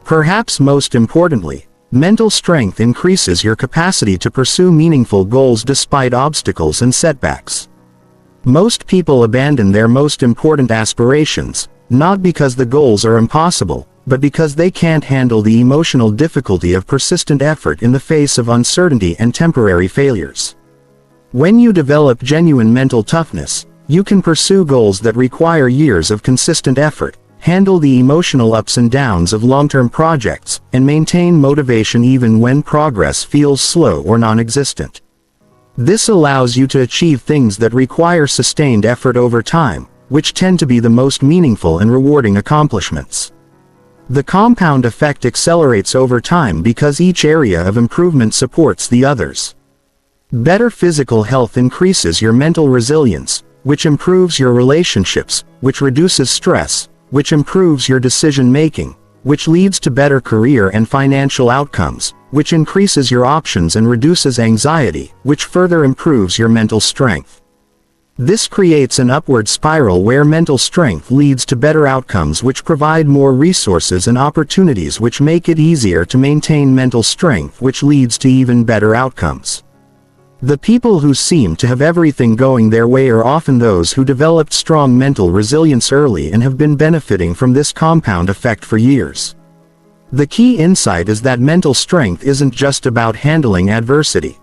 Perhaps most importantly, mental strength increases your capacity to pursue meaningful goals despite obstacles and setbacks. Most people abandon their most important aspirations, not because the goals are impossible, but because they can't handle the emotional difficulty of persistent effort in the face of uncertainty and temporary failures. When you develop genuine mental toughness, you can pursue goals that require years of consistent effort, handle the emotional ups and downs of long-term projects, and maintain motivation even when progress feels slow or non-existent. This allows you to achieve things that require sustained effort over time, which tend to be the most meaningful and rewarding accomplishments. The compound effect accelerates over time because each area of improvement supports the others. Better physical health increases your mental resilience, which improves your relationships, which reduces stress, which improves your decision-making, which leads to better career and financial outcomes, which increases your options and reduces anxiety, which further improves your mental strength. This creates an upward spiral where mental strength leads to better outcomes which provide more resources and opportunities which make it easier to maintain mental strength which leads to even better outcomes. The people who seem to have everything going their way are often those who developed strong mental resilience early and have been benefiting from this compound effect for years. The key insight is that mental strength isn't just about handling adversity.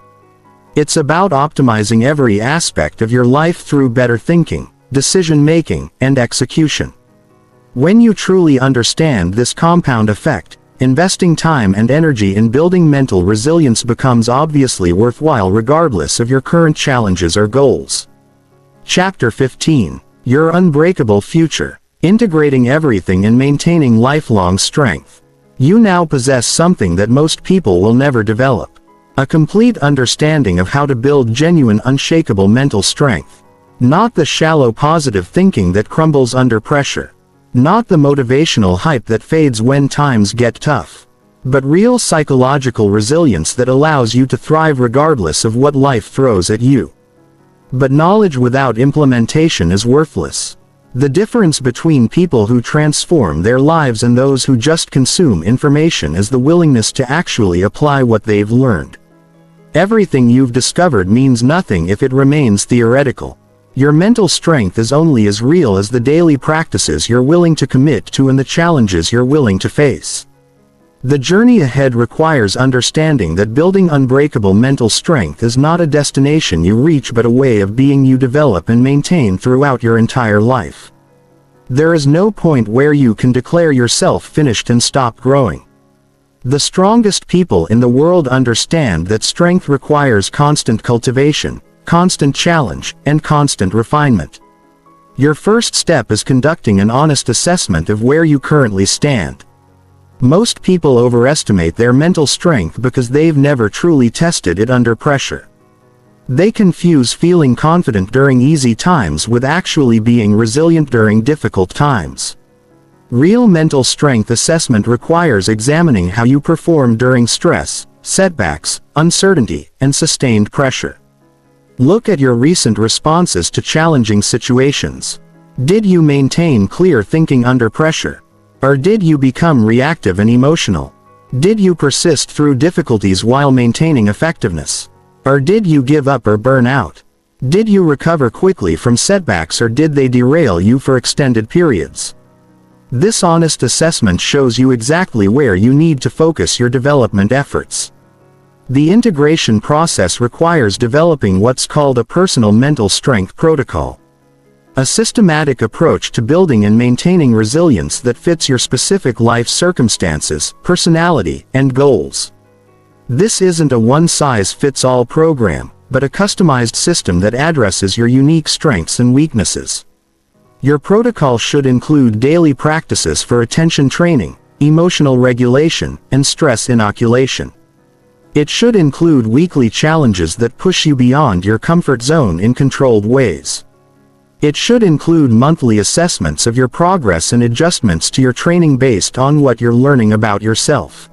It's about optimizing every aspect of your life through better thinking, decision-making, and execution. When you truly understand this compound effect, investing time and energy in building mental resilience becomes obviously worthwhile regardless of your current challenges or goals. Chapter 15. Your Unbreakable Future. Integrating everything and maintaining lifelong strength. You now possess something that most people will never develop. A complete understanding of how to build genuine unshakable mental strength. Not the shallow positive thinking that crumbles under pressure. Not the motivational hype that fades when times get tough. But real psychological resilience that allows you to thrive regardless of what life throws at you. But knowledge without implementation is worthless. The difference between people who transform their lives and those who just consume information is the willingness to actually apply what they've learned. Everything you've discovered means nothing if it remains theoretical. Your mental strength is only as real as the daily practices you're willing to commit to and the challenges you're willing to face. The journey ahead requires understanding that building unbreakable mental strength is not a destination you reach but a way of being you develop and maintain throughout your entire life. There is no point where you can declare yourself finished and stop growing. The strongest people in the world understand that strength requires constant cultivation, constant challenge, and constant refinement. Your first step is conducting an honest assessment of where you currently stand. Most people overestimate their mental strength because they've never truly tested it under pressure. They confuse feeling confident during easy times with actually being resilient during difficult times. Real mental strength assessment requires examining how you perform during stress, setbacks, uncertainty, and sustained pressure. Look at your recent responses to challenging situations. Did you maintain clear thinking under pressure? Or did you become reactive and emotional? Did you persist through difficulties while maintaining effectiveness? Or did you give up or burn out? Did you recover quickly from setbacks or did they derail you for extended periods? This honest assessment shows you exactly where you need to focus your development efforts. The integration process requires developing what's called a personal mental strength protocol. A systematic approach to building and maintaining resilience that fits your specific life circumstances, personality, and goals. This isn't a one-size-fits-all program, but a customized system that addresses your unique strengths and weaknesses. Your protocol should include daily practices for attention training, emotional regulation, and stress inoculation. It should include weekly challenges that push you beyond your comfort zone in controlled ways. It should include monthly assessments of your progress and adjustments to your training based on what you're learning about yourself.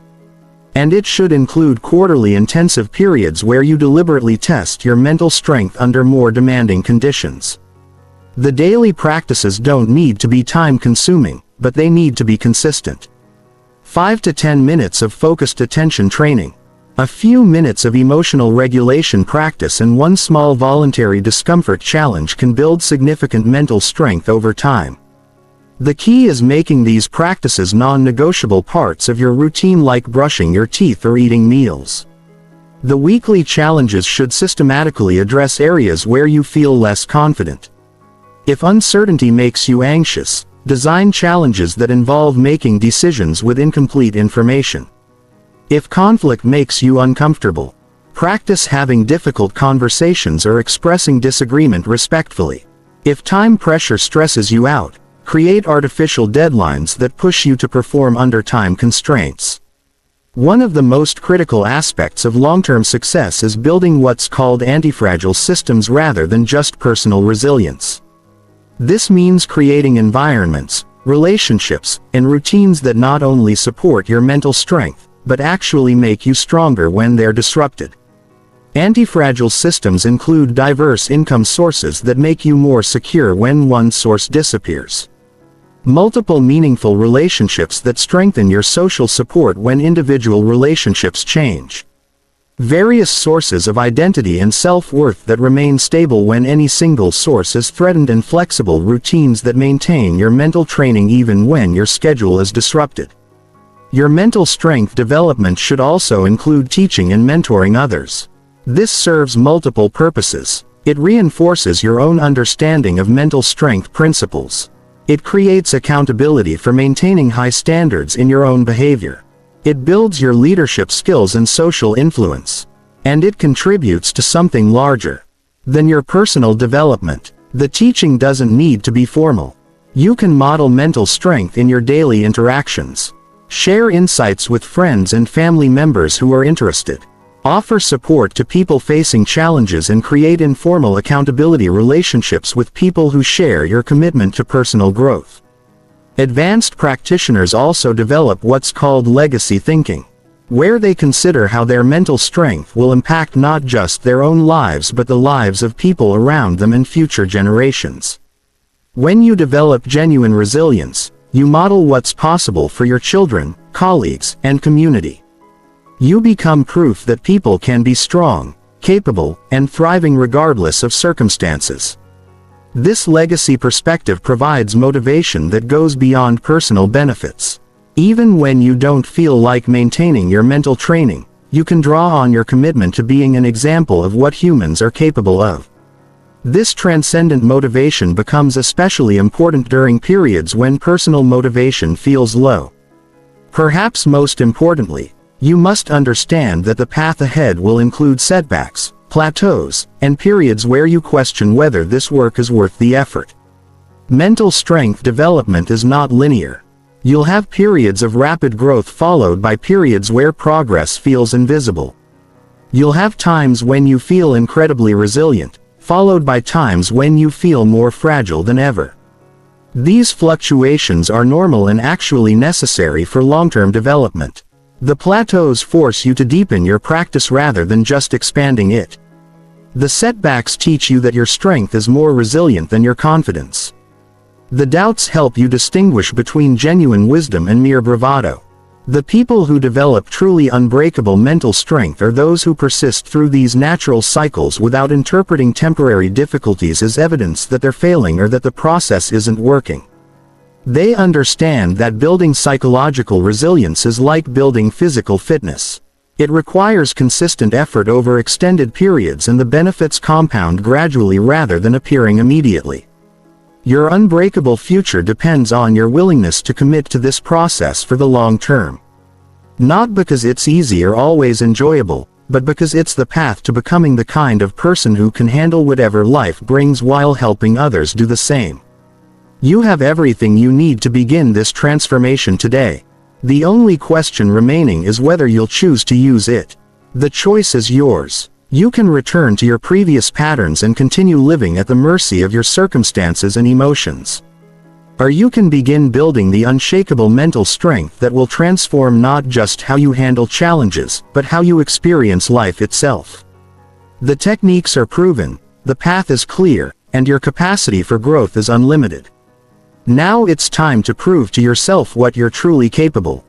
And it should include quarterly intensive periods where you deliberately test your mental strength under more demanding conditions. The daily practices don't need to be time-consuming, but they need to be consistent. 5 to 10 minutes of focused attention training, a few minutes of emotional regulation practice and one small voluntary discomfort challenge can build significant mental strength over time. The key is making these practices non-negotiable parts of your routine like brushing your teeth or eating meals. The weekly challenges should systematically address areas where you feel less confident. If uncertainty makes you anxious, Design challenges that involve making decisions with incomplete information. If conflict makes you uncomfortable, practice having difficult conversations or expressing disagreement respectfully. If time pressure stresses you out, create artificial deadlines that push you to perform under time constraints. One of the most critical aspects of long-term success is building what's called antifragile systems rather than just personal resilience. This means creating environments, relationships, and routines that not only support your mental strength, but actually make you stronger when they're disrupted. Antifragile systems include diverse income sources that make you more secure when one source disappears. Multiple meaningful relationships that strengthen your social support when individual relationships change. Various sources of identity and self-worth that remain stable when any single source is threatened, and flexible routines that maintain your mental training even when your schedule is disrupted. Your mental strength development should also include teaching and mentoring others. This serves multiple purposes. It reinforces your own understanding of mental strength principles. It creates accountability for maintaining high standards in your own behavior. It builds your leadership skills and social influence. And it contributes to something larger than your personal development. The teaching doesn't need to be formal. You can model mental strength in your daily interactions. Share insights with friends and family members who are interested. Offer support to people facing challenges, and create informal accountability relationships with people who share your commitment to personal growth. Advanced practitioners also develop what's called legacy thinking, where they consider how their mental strength will impact not just their own lives but the lives of people around them and future generations. When you develop genuine resilience, you model what's possible for your children, colleagues, and community. You become proof that people can be strong, capable, and thriving regardless of circumstances. This legacy perspective provides motivation that goes beyond personal benefits. Even when you don't feel like maintaining your mental training, you can draw on your commitment to being an example of what humans are capable of. This transcendent motivation becomes especially important during periods when personal motivation feels low. Perhaps most importantly, you must understand that the path ahead will include setbacks, plateaus, and periods where you question whether this work is worth the effort. Mental strength development is not linear. You'll have periods of rapid growth followed by periods where progress feels invisible. You'll have times when you feel incredibly resilient, followed by times when you feel more fragile than ever. These fluctuations are normal and actually necessary for long-term development. The plateaus force you to deepen your practice rather than just expanding it. The setbacks teach you that your strength is more resilient than your confidence. The doubts help you distinguish between genuine wisdom and mere bravado. The people who develop truly unbreakable mental strength are those who persist through these natural cycles without interpreting temporary difficulties as evidence that they're failing or that the process isn't working. They understand that building psychological resilience is like building physical fitness. It requires consistent effort over extended periods, and the benefits compound gradually rather than appearing immediately. Your unbreakable future depends on your willingness to commit to this process for the long term. Not because it's easy or always enjoyable, but because it's the path to becoming the kind of person who can handle whatever life brings while helping others do the same. You have everything you need to begin this transformation today. The only question remaining is whether you'll choose to use it. The choice is yours. You can return to your previous patterns and continue living at the mercy of your circumstances and emotions. Or you can begin building the unshakable mental strength that will transform not just how you handle challenges, but how you experience life itself. The techniques are proven, the path is clear, and your capacity for growth is unlimited. Now it's time to prove to yourself what you're truly capable